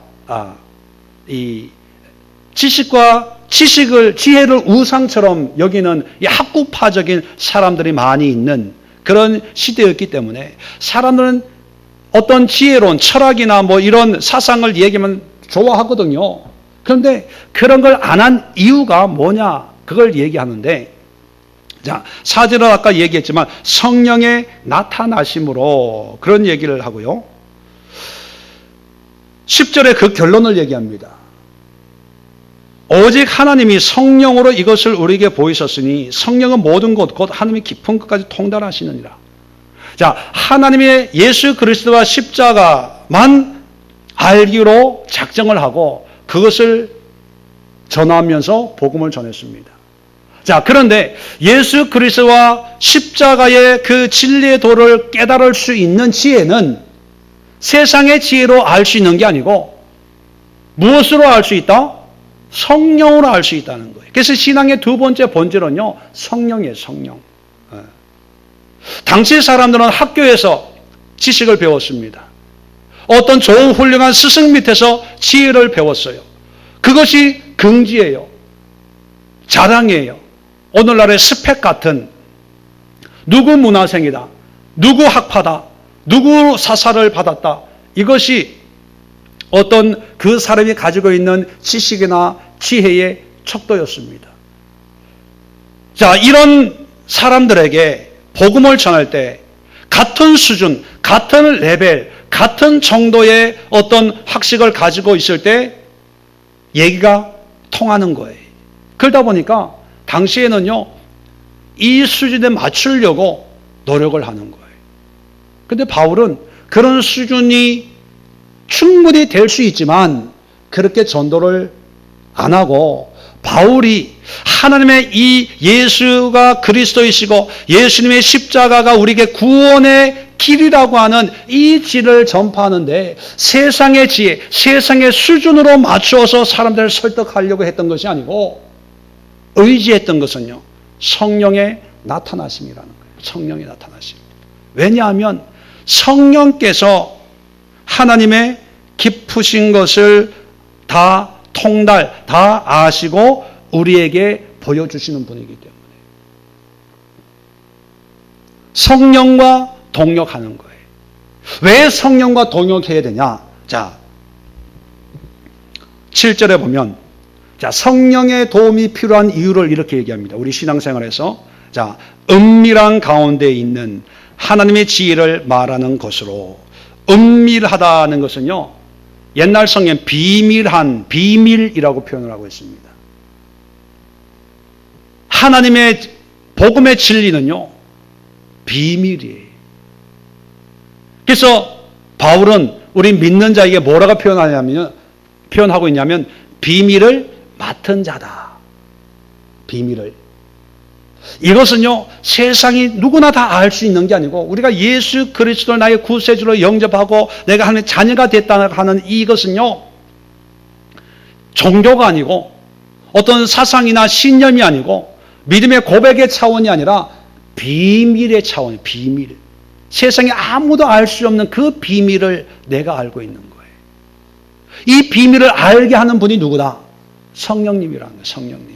이 지혜를 우상처럼 여기는 이 학구파적인 사람들이 많이 있는 그런 시대였기 때문에 사람들은 어떤 지혜론, 철학이나 뭐 이런 사상을 얘기하면 좋아하거든요. 그런데 그런 걸 안 한 이유가 뭐냐? 그걸 얘기하는데, 자, 4절은 아까 얘기했지만 성령의 나타나심으로 그런 얘기를 하고요. 10절에 그 결론을 얘기합니다. 오직 하나님이 성령으로 이것을 우리에게 보이셨으니 성령은 모든 것, 곧 하나님의 깊은 것까지 통달하시느니라. 자, 하나님의 예수 그리스도와 십자가만 알기로 작정을 하고 그것을 전하면서 복음을 전했습니다. 자, 그런데 예수 그리스도와 십자가의 그 진리의 도를 깨달을 수 있는 지혜는 세상의 지혜로 알 수 있는 게 아니고 무엇으로 알 수 있다? 성령으로 알 수 있다는 거예요. 그래서 신앙의 두 번째 본질은요, 성령이에요, 성령. 당시 사람들은 학교에서 지식을 배웠습니다. 어떤 좋은 훌륭한 스승 밑에서 지혜를 배웠어요. 그것이 긍지예요. 자랑이에요. 오늘날의 스펙 같은 누구 문화생이다, 누구 학파다, 누구 사사를 받았다, 이것이 어떤 그 사람이 가지고 있는 지식이나 지혜의 척도였습니다. 자, 이런 사람들에게 복음을 전할 때 같은 수준, 같은 레벨, 같은 정도의 어떤 학식을 가지고 있을 때 얘기가 통하는 거예요. 그러다 보니까 당시에는요, 이 수준에 맞추려고 노력을 하는 거예요. 근데 바울은 그런 수준이 충분히 될 수 있지만 그렇게 전도를 안 하고, 바울이 하나님의 이 예수가 그리스도이시고 예수님의 십자가가 우리에게 구원의 길이라고 하는 이 진리를 전파하는데 세상의 지혜, 세상의 수준으로 맞추어서 사람들을 설득하려고 했던 것이 아니고 의지했던 것은요, 성령의 나타나심이라는 거예요. 성령의 나타나심. 왜냐하면 성령께서 하나님의 깊으신 것을 다 통달, 다 아시고 우리에게 보여주시는 분이기 때문에 성령과 동역하는 거예요. 왜 성령과 동역해야 되냐? 자, 7절에 보면, 자, 성령의 도움이 필요한 이유를 이렇게 얘기합니다. 우리 신앙생활에서, 자, 은밀한 가운데 있는 하나님의 지혜를 말하는 것으로, 은밀하다는 것은요, 옛날 성경 비밀한, 비밀이라고 표현을 하고 있습니다. 하나님의 복음의 진리는요, 비밀이에요. 그래서 바울은 우리 믿는 자에게 뭐라고 표현하고 있냐면 비밀을 맡은 자다. 비밀을. 이것은요, 세상이 누구나 다 알 수 있는 게 아니고 우리가 예수 그리스도를 나의 구세주로 영접하고 내가 하나님의 자녀가 됐다 하는 이것은요, 종교가 아니고 어떤 사상이나 신념이 아니고 믿음의 고백의 차원이 아니라 비밀의 차원, 비밀. 세상에 아무도 알 수 없는 그 비밀을 내가 알고 있는 거예요. 이 비밀을 알게 하는 분이 누구다? 성령님이라는 거예요. 성령님.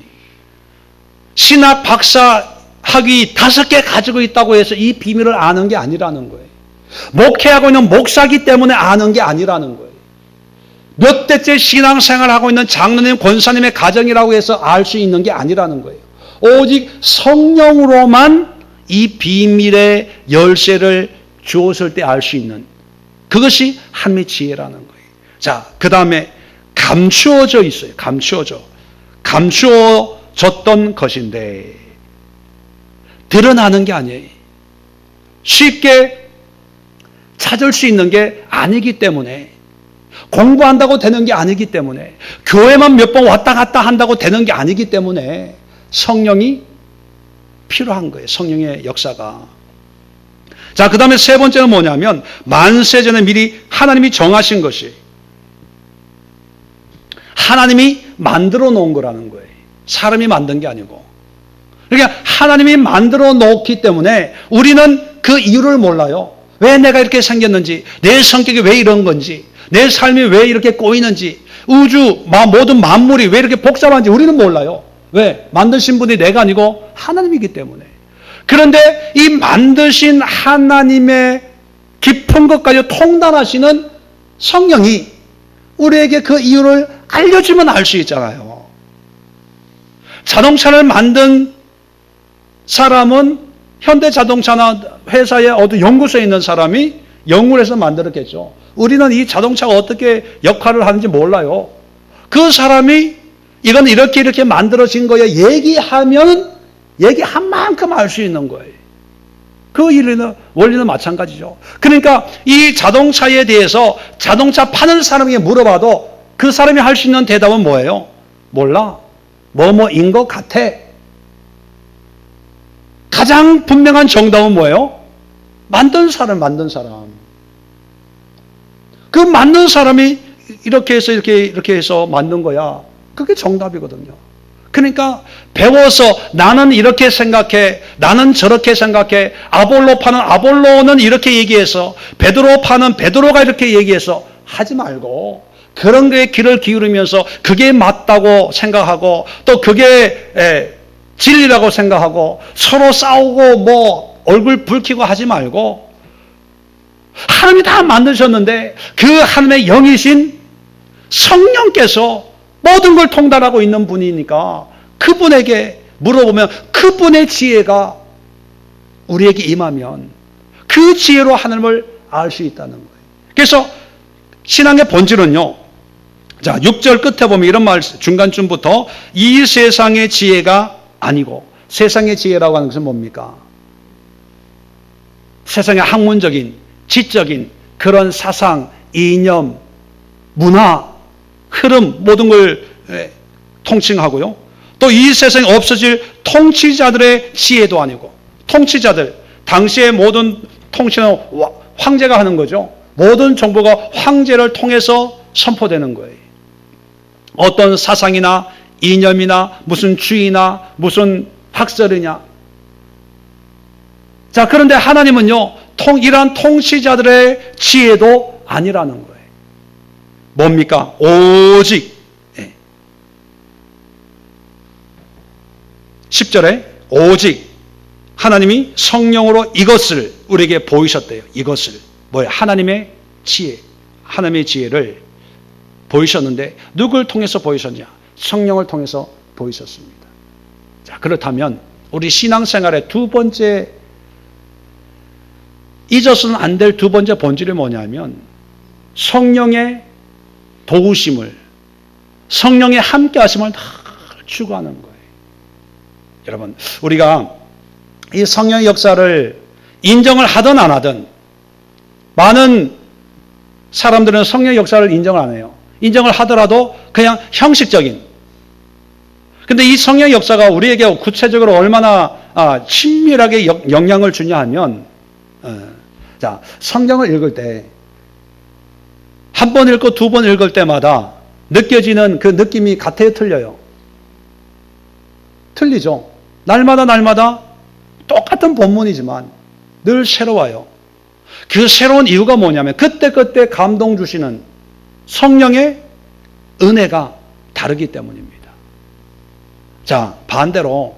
신학 박사 학위 5개 가지고 있다고 해서 이 비밀을 아는 게 아니라는 거예요. 목회하고 있는 목사기 때문에 아는 게 아니라는 거예요. 몇 대째 신앙생활을 하고 있는 장로님, 권사님의 가정이라고 해서 알 수 있는 게 아니라는 거예요. 오직 성령으로만 이 비밀의 열쇠를 주었을 때 알 수 있는, 그것이 하나님의 지혜라는 거예요. 자, 그 다음에 감추어져 있어요. 감추어졌던 것인데 드러나는 게 아니에요. 쉽게 찾을 수 있는 게 아니기 때문에, 공부한다고 되는 게 아니기 때문에, 교회만 몇 번 왔다 갔다 한다고 되는 게 아니기 때문에 성령이 필요한 거예요. 성령의 역사가. 자, 그 다음에 세 번째는 뭐냐면 만세 전에 미리 하나님이 정하신 것이 하나님이 만들어 놓은 거라는 거예요. 사람이 만든 게 아니고. 그러니까 하나님이 만들어 놓기 때문에 우리는 그 이유를 몰라요. 왜 내가 이렇게 생겼는지, 내 성격이 왜 이런 건지, 내 삶이 왜 이렇게 꼬이는지, 우주, 모든 만물이 왜 이렇게 복잡한지 우리는 몰라요. 왜? 만드신 분이 내가 아니고 하나님이기 때문에. 그런데 이 만드신 하나님의 깊은 것까지 통달하시는 성령이 우리에게 그 이유를 알려주면 알 수 있잖아요. 자동차를 만든 사람은 현대자동차나 회사의 어떤 연구소에 있는 사람이 연구를 해서 만들었겠죠. 우리는 이 자동차가 어떻게 역할을 하는지 몰라요. 그 사람이 이건 이렇게 만들어진 거예요. 얘기한 만큼 알 수 있는 거예요. 그 원리는 마찬가지죠. 그러니까 이 자동차에 대해서 자동차 파는 사람에게 물어봐도 그 사람이 할 수 있는 대답은 뭐예요? 몰라. 뭐뭐인 것 같아. 가장 분명한 정답은 뭐예요? 만든 사람. 그 만든 사람이 이렇게 해서 만든 거야. 그게 정답이거든요. 그러니까 배워서 나는 이렇게 생각해, 나는 저렇게 생각해, 아볼로 파는 아볼로는 이렇게 얘기해서, 베드로 파는 베드로가 이렇게 얘기해서 하지 말고 그런 거에 귀를 기울이면서 그게 맞다고 생각하고 또 그게 진리라고 생각하고 서로 싸우고 얼굴 붉히고 하지 말고 하나님이 다 만드셨는데 그 하나님의 영이신 성령께서 모든 걸 통달하고 있는 분이니까 그분에게 물어보면 그분의 지혜가 우리에게 임하면 그 지혜로 하나님을 알 수 있다는 거예요. 그래서 신앙의 본질은요. 자, 6절 끝에 보면 이런 말 중간쯤부터 이 세상의 지혜가 아니고 세상의 지혜라고 하는 것은 뭡니까? 세상의 학문적인, 지적인 그런 사상, 이념, 문화, 흐름 모든 걸 통칭하고요. 또 이 세상에 없어질 통치자들의 지혜도 아니고 통치자들, 당시의 모든 통치는 황제가 하는 거죠. 모든 정보가 황제를 통해서 선포되는 거예요. 어떤 사상이나 이념이나 무슨 주의나 무슨 학설이냐. 자, 그런데 하나님은요, 이러한 통치자들의 지혜도 아니라는 거예요. 뭡니까? 오직 10절에 오직 하나님이 성령으로 이것을 우리에게 보이셨대요. 이것을 뭐예요? 하나님의 지혜, 하나님의 지혜를 보이셨는데 누굴 통해서 보이셨냐? 성령을 통해서 보이셨습니다. 자, 그렇다면 우리 신앙생활의 두 번째 잊어서는 안 될 두 번째 본질이 뭐냐면 성령의 도우심을, 성령의 함께하심을 다 추구하는 거예요. 여러분, 우리가 이 성령의 역사를 인정을 하든 안 하든 많은 사람들은 성령의 역사를 인정을 안 해요. 인정을 하더라도 그냥 형식적인. 근데 이 성령의 역사가 우리에게 구체적으로 얼마나 친밀하게 영향을 주냐 하면 자, 성경을 읽을 때 한 번 읽고 두 번 읽을 때마다 느껴지는 그 느낌이 같아요, 틀려요? 틀리죠. 날마다 똑같은 본문이지만 늘 새로워요. 그 새로운 이유가 뭐냐면 그때 감동 주시는 성령의 은혜가 다르기 때문입니다. 자, 반대로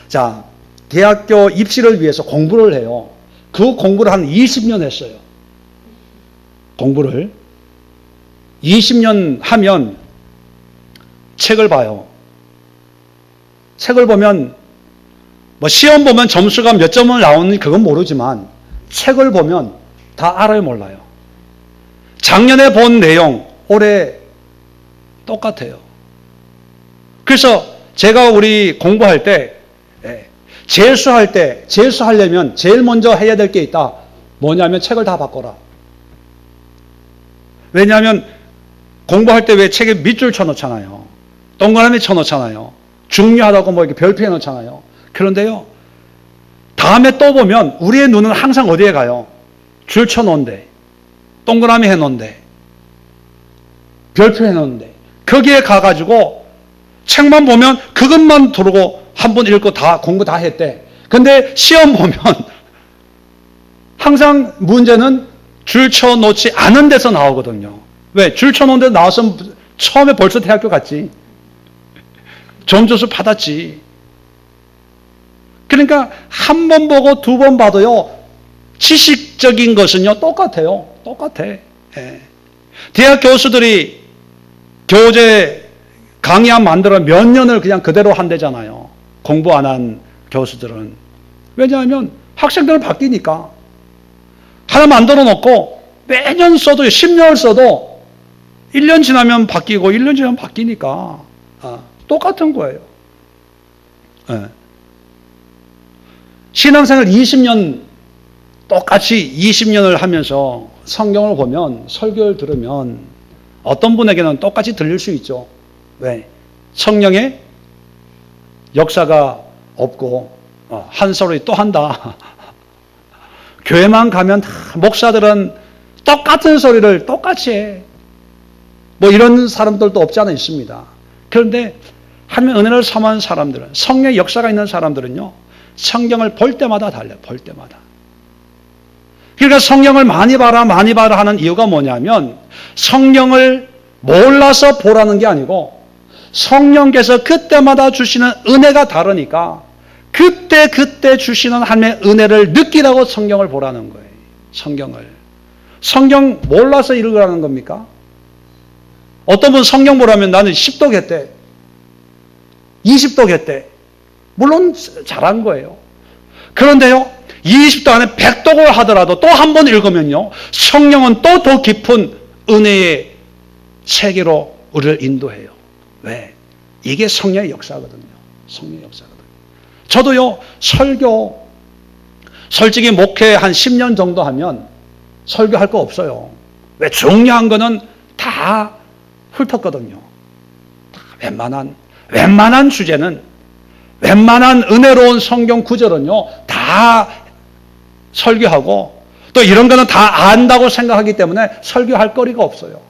자, 대학교 입시를 위해서 공부를 해요. 그 공부를 한 20년 했어요. 공부를 20년 하면 책을 봐요. 책을 보면 시험 보면 점수가 몇 점을 나오는지 그건 모르지만 책을 보면 다 알아요, 몰라요? 작년에 본 내용 올해 똑같아요. 그래서 제가 우리 공부할 때 재수하려면 제일 먼저 해야 될 게 있다. 뭐냐면 책을 다 바꿔라. 왜냐하면 공부할 때 왜 책에 밑줄 쳐놓잖아요. 동그라미 쳐놓잖아요. 중요하다고 이렇게 별표해 놓잖아요. 그런데요, 다 다음에 또 보면 우리의 눈은 항상 어디에 가요? 줄 쳐놓은데, 동그라미 해놓은데, 별표 해놓은데, 거기에 가가지고 책만 보면 그것만 두르고 한 번 읽고 다 공부 다 했대. 근데 시험 보면 항상 문제는 줄 쳐놓지 않은 데서 나오거든요. 왜? 줄 쳐놓은 데서 나왔으면 처음에 벌써 대학교 갔지. 점수수 받았지. 그러니까 한 번 보고 두 번 봐도요, 지식적인 것은요, 똑같아요. 똑같아. 예. 대학 교수들이 교재 강의 만들어 몇 년을 그냥 그대로 한대잖아요. 공부 안 한 교수들은. 왜냐하면 학생들은 바뀌니까. 하나 만들어 놓고 매년 써도 10년을 써도 1년 지나면 바뀌고 1년 지나면 바뀌니까 똑같은 거예요. 네. 신앙생활 20년 똑같이 20년을 하면서 성경을 보면 설교를 들으면 어떤 분에게는 똑같이 들릴 수 있죠. 왜? 성령의 역사가 없고 한 소리 또 한다. 교회만 가면 다 목사들은 똑같은 소리를 똑같이 해. 뭐 이런 사람들도 없지 않아 있습니다. 그런데 하나님의 은혜를 사모하는 사람들은, 성령의 역사가 있는 사람들은요, 성경을 볼 때마다 달라요. 볼 때마다. 그러니까 성경을 많이 봐라 하는 이유가 뭐냐면, 성경을 몰라서 보라는 게 아니고 성령께서 그때마다 주시는 은혜가 다르니까 그때 주시는 하나님의 은혜를 느끼라고 성경을 보라는 거예요. 성경을. 성경 몰라서 읽으라는 겁니까? 어떤 분 성경 보라면 나는 10독 했대. 20독 했대. 물론 잘한 거예요. 그런데요, 20독 안에 100독을 하더라도 또 한 번 읽으면요, 성령은 또 더 깊은 은혜의 세계로 우리를 인도해요. 왜? 이게 성령의 역사거든요. 성령의 역사거든요. 저도요, 설교, 솔직히 목회 한 10년 정도 하면 설교할 거 없어요. 왜? 중요한 거는 다 훑었거든요. 웬만한 주제는, 웬만한 은혜로운 성경 구절은요, 다 설교하고, 또 이런 거는 다 안다고 생각하기 때문에 설교할 거리가 없어요.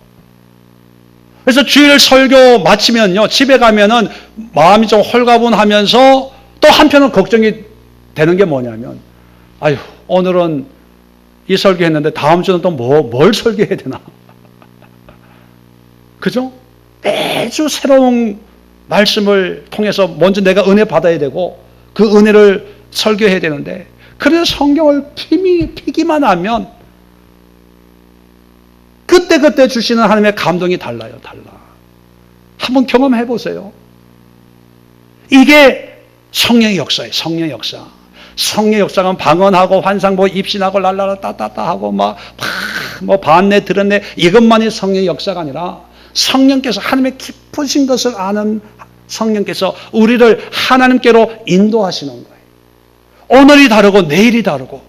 그래서 주일 설교 마치면요, 집에 가면은 마음이 좀 홀가분하면서 또 한편은 걱정이 되는 게 뭐냐면, 아유, 오늘은 이 설교했는데 다음 주는 또 뭘 설교해야 되나? 그죠? 매주 새로운 말씀을 통해서 먼저 내가 은혜 받아야 되고 그 은혜를 설교해야 되는데, 그래서 성경을 피기만 하면 그때 주시는 하나님의 감동이 달라요. 달라. 한번 경험해 보세요. 이게 성령의 역사예요. 성령의 역사. 성령의 역사는 방언하고 환상보 입신하고 랄라라 따따따 하고 뭐 반내 들었네 이것만이 성령의 역사가 아니라, 성령께서 하나님의 깊으신 것을 아는 성령께서 우리를 하나님께로 인도하시는 거예요. 오늘이 다르고 내일이 다르고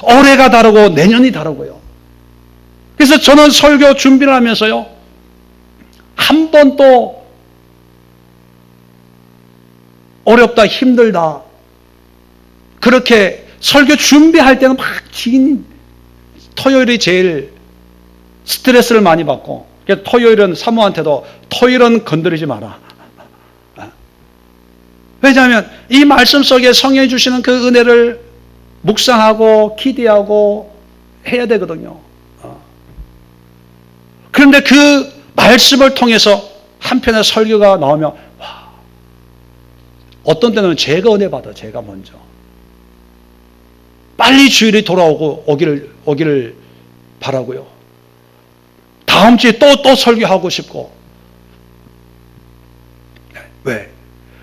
올해가 다르고 내년이 다르고요. 그래서 저는 설교 준비를 하면서요, 한 번도 어렵다 힘들다 그렇게 설교 준비할 때는 막 토요일이 제일 스트레스를 많이 받고, 토요일은 사모한테도 토요일은 건드리지 마라. 왜냐하면 이 말씀 속에 성령이 주시는 그 은혜를 묵상하고 기대하고 해야 되거든요. 그런데 그 말씀을 통해서 한편의 설교가 나오면 어떤 때는 제가 은혜 받아, 제가 먼저. 빨리 주일이 오기를 바라고요. 다음 주에 또 설교하고 싶고. 왜?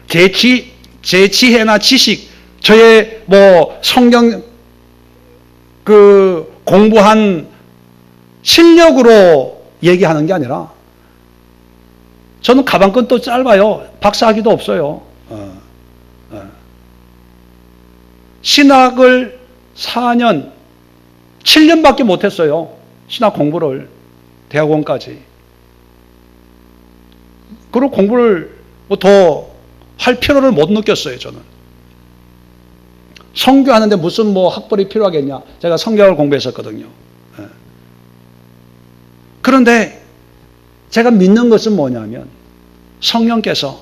제 지혜나 지식, 저의 성경 공부한 실력으로 얘기하는 게 아니라, 저는 가방끈도 짧아요. 박사학위도 없어요. 신학을 4년, 7년밖에 못했어요. 신학 공부를. 대학원까지. 그리고 공부를 더 할 필요를 못 느꼈어요, 저는. 선교하는데 무슨 뭐 학벌이 필요하겠냐. 제가 성경을 공부했었거든요. 예. 그런데 제가 믿는 것은 뭐냐면 성령께서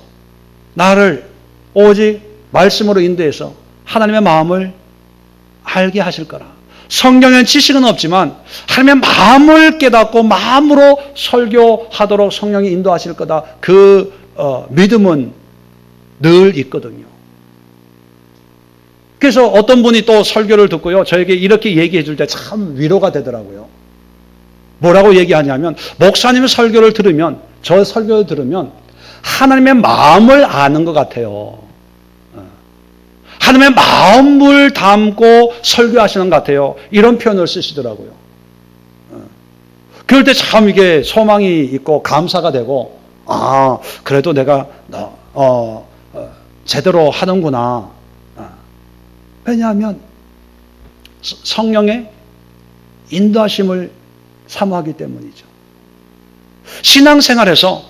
나를 오직 말씀으로 인도해서 하나님의 마음을 알게 하실 거라. 성경엔 지식은 없지만 하나님의 마음을 깨닫고 마음으로 설교하도록 성령이 인도하실 거다. 그 믿음은 늘 있거든요. 그래서 어떤 분이 또 설교를 듣고요, 저에게 이렇게 얘기해 줄 때 참 위로가 되더라고요. 뭐라고 얘기하냐면, 목사님의 설교를 들으면, 저 설교를 들으면 하나님의 마음을 아는 것 같아요. 하나님의 마음을 담고 설교하시는 것 같아요. 이런 표현을 쓰시더라고요. 그럴 때 참 이게 소망이 있고 감사가 되고, 아, 그래도 내가 제대로 하는구나. 왜냐하면 성령의 인도하심을 사모하기 때문이죠. 신앙생활에서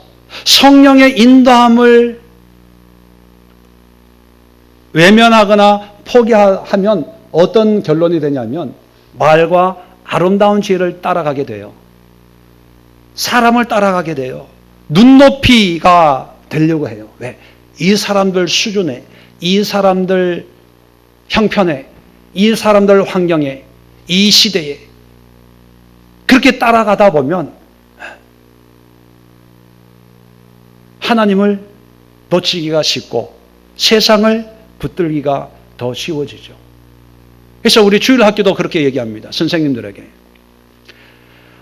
성령의 인도함을 외면하거나 포기하면 어떤 결론이 되냐면 말과 아름다운 지혜를 따라가게 돼요. 사람을 따라가게 돼요. 눈높이가 되려고 해요. 왜? 이 사람들 수준에, 이 사람들 형편에, 이 사람들 환경에, 이 시대에 그렇게 따라가다 보면 하나님을 놓치기가 쉽고 세상을 붙들기가 더 쉬워지죠. 그래서 우리 주일학교도 그렇게 얘기합니다. 선생님들에게.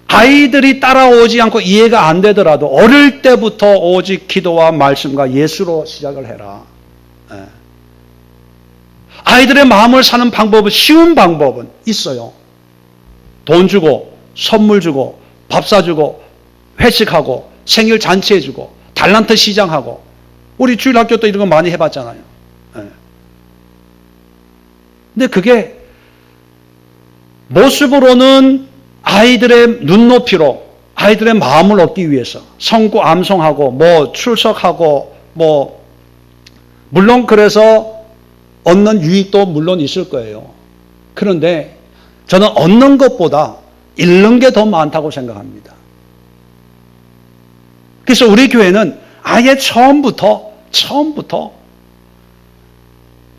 아이들이 따라오지 않고 이해가 안 되더라도 어릴 때부터 오직 기도와 말씀과 예수로 시작을 해라. 아이들의 마음을 사는 방법은, 쉬운 방법은 있어요. 돈 주고, 선물 주고, 밥 사주고, 회식하고, 생일 잔치해주고, 달란트 시장하고. 우리 주일학교 도 이런 거 많이 해봤잖아요. 근데 그게 모습으로는 아이들의 눈높이로 아이들의 마음을 얻기 위해서 성구 암송하고 뭐 출석하고 뭐 물론 그래서 얻는 유익도 물론 있을 거예요. 그런데 저는 얻는 것보다 잃는 게 더 많다고 생각합니다. 그래서 우리 교회는 아예 처음부터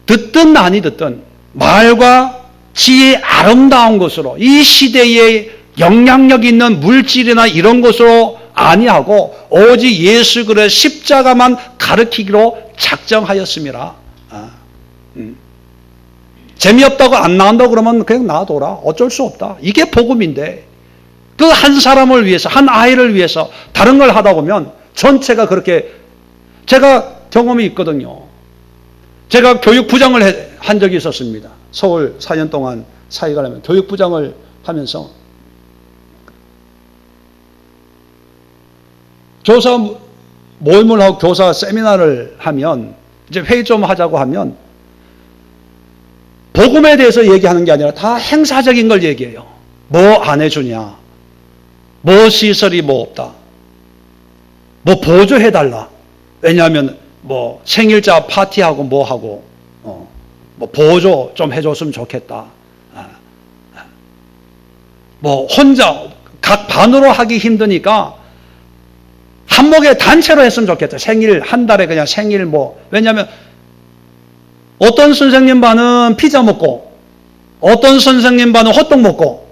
듣든 아니 듣든 말과 지혜의 아름다운 것으로, 이 시대에 영향력 있는 물질이나 이런 것으로 아니하고 오직 예수 그리스도의 십자가만 가르치기로 작정하였습니다. 재미없다고 안 나온다고 그러면 그냥 놔둬라. 어쩔 수 없다. 이게 복음인데 그 한 사람을 위해서, 한 아이를 위해서 다른 걸 하다 보면 전체가 그렇게, 제가 경험이 있거든요. 제가 교육부장을 한 적이 있었습니다. 서울 4년 동안 사회관하면 교육부장을 하면서 교사 모임을 하고 교사 세미나를 하면 이제 회의 좀 하자고 하면 복음에 대해서 얘기하는 게 아니라 다 행사적인 걸 얘기해요. 뭐 안 해주냐, 뭐 시설이 뭐 없다, 뭐 보조해달라. 왜냐하면 뭐 생일자 파티하고 뭐 하고 뭐 보조 좀 해줬으면 좋겠다. 뭐 혼자 각 반으로 하기 힘드니까 한목에 단체로 했으면 좋겠다. 생일 한 달에 그냥 생일 뭐, 왜냐하면 어떤 선생님 반은 피자 먹고, 어떤 선생님 반은 호떡 먹고,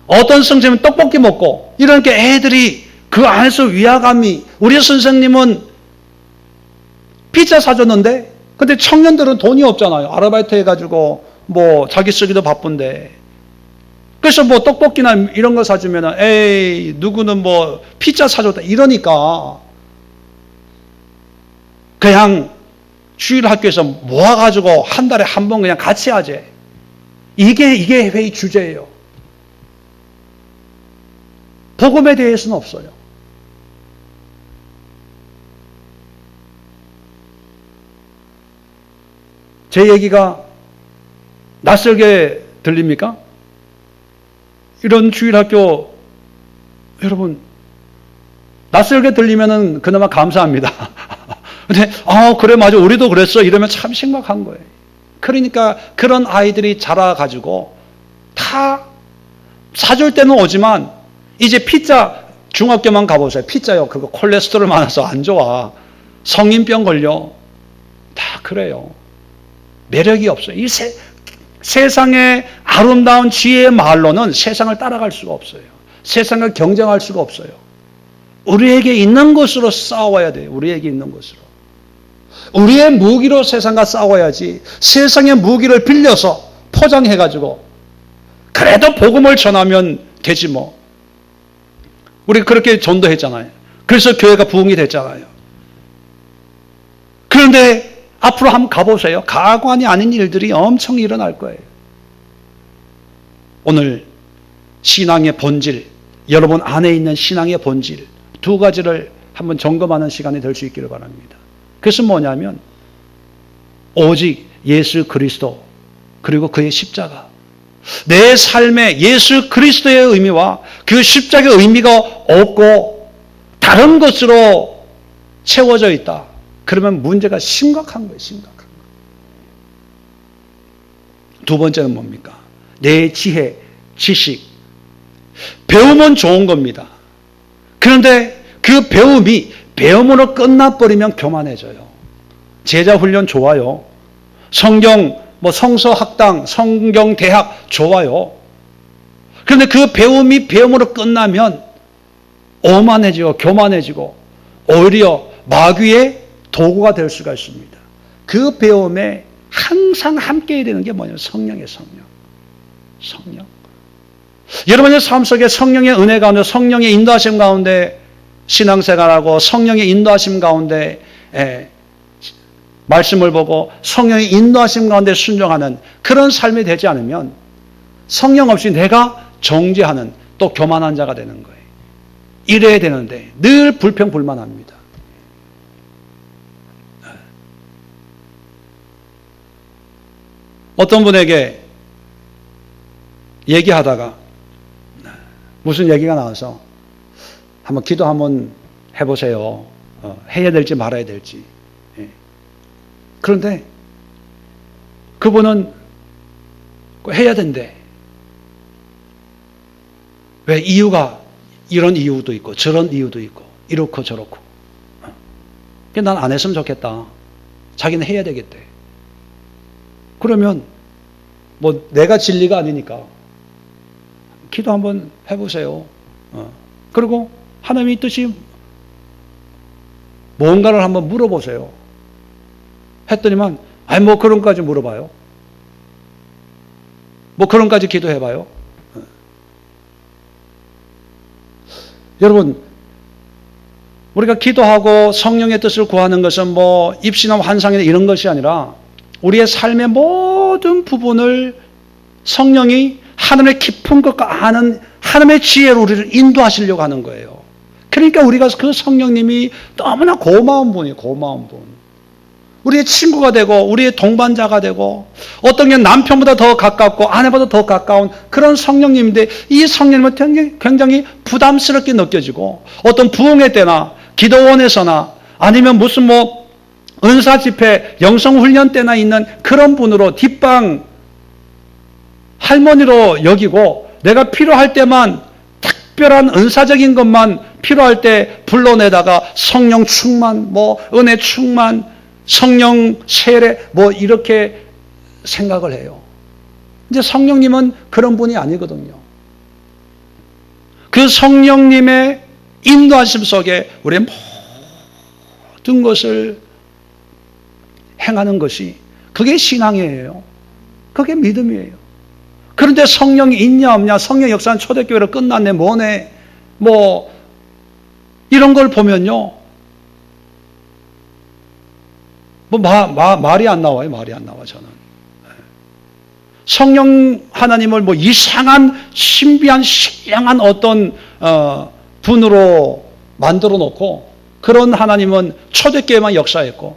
어떤 선생님은 떡볶이 먹고, 이러니까 애들이 그 안에서 위화감이, 우리 선생님은 피자 사줬는데 근데 청년들은 돈이 없잖아요. 아르바이트 해가지고 뭐 자기 쓰기도 바쁜데. 그래서 뭐 떡볶이나 이런 거 사주면은 에이 누구는 뭐 피자 사줬다 이러니까 그냥 주일학교에서 모아가지고 한 달에 한 번 그냥 같이 하재. 이게 회의 주제예요. 복음에 대해서는 없어요. 제 얘기가 낯설게 들립니까? 이런 주일학교, 여러분, 낯설게 들리면은 그나마 감사합니다. 근데, 그래, 맞아. 우리도 그랬어. 이러면 참 심각한 거예요. 그러니까 그런 아이들이 자라가지고 다 사줄 때는 오지만 이제 피자 중학교만 가보세요. 피자요. 그거 콜레스테롤 많아서 안 좋아. 성인병 걸려. 다 그래요. 매력이 없어요. 이 세상의 아름다운 지혜의 말로는 세상을 따라갈 수가 없어요. 세상을 경쟁할 수가 없어요. 우리에게 있는 것으로 싸워야 돼요. 우리에게 있는 것으로. 우리의 무기로 세상과 싸워야지 세상의 무기를 빌려서 포장해가지고 그래도 복음을 전하면 되지 뭐. 우리 그렇게 전도했잖아요. 그래서 교회가 부흥이 됐잖아요. 그런데 앞으로 한번 가보세요. 가관이 아닌 일들이 엄청 일어날 거예요. 오늘 신앙의 본질, 여러분 안에 있는 신앙의 본질 두 가지를 한번 점검하는 시간이 될 수 있기를 바랍니다. 그것은 뭐냐면 오직 예수 그리스도 그리고 그의 십자가, 내 삶에 예수 그리스도의 의미와 그 십자가의 의미가 없고 다른 것으로 채워져 있다. 그러면 문제가 심각한 거예요. 심각한 거. 두 번째는 뭡니까? 내 지혜, 지식. 배움은 좋은 겁니다. 그런데 그 배움이 배움으로 끝나버리면 교만해져요. 제자 훈련 좋아요. 성경, 성서 학당, 성경 대학 좋아요. 그런데 그 배움이 배움으로 끝나면 오만해지고 교만해지고 오히려 마귀의 도구가 될 수가 있습니다. 그 배움에 항상 함께 해야 되는 게 뭐냐면 성령의 성령. 성령. 여러분의 삶 속에 성령의 은혜 가운데, 성령의 인도하심 가운데 신앙생활하고 성령의 인도하심 가운데 말씀을 보고 성령의 인도하심 가운데 순종하는 그런 삶이 되지 않으면 성령 없이 내가 정죄하는 또 교만한 자가 되는 거예요. 이래야 되는데 늘 불평불만합니다. 어떤 분에게 얘기하다가 무슨 얘기가 나와서 한번 기도 한번 해보세요. 해야 될지 말아야 될지. 그런데 그분은 해야 된대. 왜? 이유가 이런 이유도 있고 저런 이유도 있고 이렇고 저렇고. 난 안 했으면 좋겠다. 자기는 해야 되겠대. 그러면 내가 진리가 아니니까 기도 한번 해보세요. 그리고 하나님의 뜻이 뭔가를 한번 물어보세요. 했더니만 그런 것까지 물어봐요. 그런 것까지 기도해봐요. 여러분, 우리가 기도하고 성령의 뜻을 구하는 것은 입시나 환상이나 이런 것이 아니라 우리의 삶의 모든 부분을 성령이 하나님의 깊은 것과 아는 하나님의 지혜로 우리를 인도하시려고 하는 거예요. 그러니까 우리가 그 성령님이 너무나 고마운 분이에요. 고마운 분. 우리의 친구가 되고 우리의 동반자가 되고 어떤 게 남편보다 더 가깝고 아내보다 더 가까운 그런 성령님인데 이 성령님은 굉장히 부담스럽게 느껴지고 어떤 부흥회 때나 기도원에서나 아니면 무슨 은사 집회, 영성훈련 때나 있는 그런 분으로 뒷방 할머니로 여기고 내가 필요할 때만 특별한 은사적인 것만 필요할 때 불러내다가 성령 충만, 은혜 충만, 성령 세례 이렇게 생각을 해요. 이제 성령님은 그런 분이 아니거든요. 그 성령님의 인도하심 속에 우리의 모든 것을 행하는 것이 그게 신앙이에요. 그게 믿음이에요. 그런데 성령이 있냐 없냐, 성령 역사는 초대교회로 끝났네, 뭐네, 이런 걸 보면요. 말이 안 나와요. 말이 안 나와, 저는. 성령 하나님을 이상한, 신비한, 신령한 어떤, 분으로 만들어 놓고, 그런 하나님은 초대교회만 역사했고,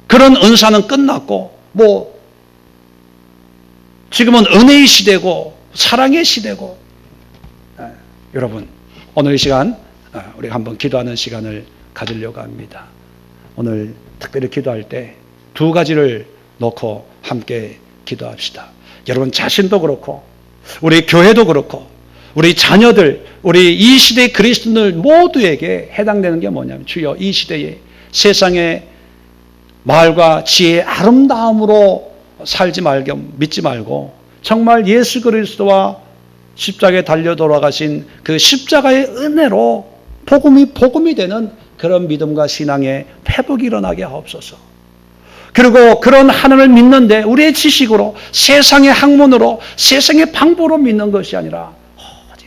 그런 은사는 끝났고, 지금은 은혜의 시대고, 사랑의 시대고, 여러분, 오늘 이 시간, 우리가 한번 기도하는 시간을 가지려고 합니다. 오늘 특별히 기도할 때 두 가지를 놓고 함께 기도합시다. 여러분 자신도 그렇고 우리 교회도 그렇고 우리 자녀들, 우리 이 시대의 그리스도인들 모두에게 해당되는 게 뭐냐면 주여 이 시대에 세상의 말과 지혜의 아름다움으로 살지 말고 믿지 말고 정말 예수 그리스도와 십자가에 달려 돌아가신 그 십자가의 은혜로 복음이 되는 그런 믿음과 신앙의 회복이 일어나게 하옵소서. 그리고 그런 하나님을 믿는데 우리의 지식으로 세상의 학문으로 세상의 방법으로 믿는 것이 아니라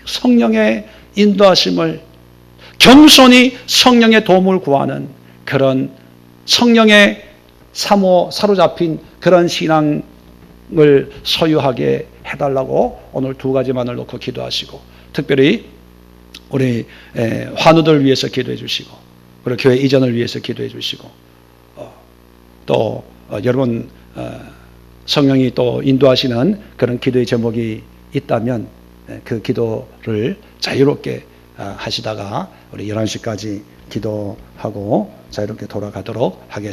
성령의 인도하심을 겸손히 성령의 도움을 구하는 그런 성령의 사로잡힌 그런 신앙을 소유하게 해달라고 오늘 두 가지만을 놓고 기도하시고 특별히 우리 환우들 위해서 기도해 주시고 그리고 교회 이전을 위해서 기도해 주시고 또 여러분 성령이 또 인도하시는 그런 기도의 제목이 있다면 그 기도를 자유롭게 하시다가 우리 11시까지 기도하고 자유롭게 돌아가도록 하겠습니다.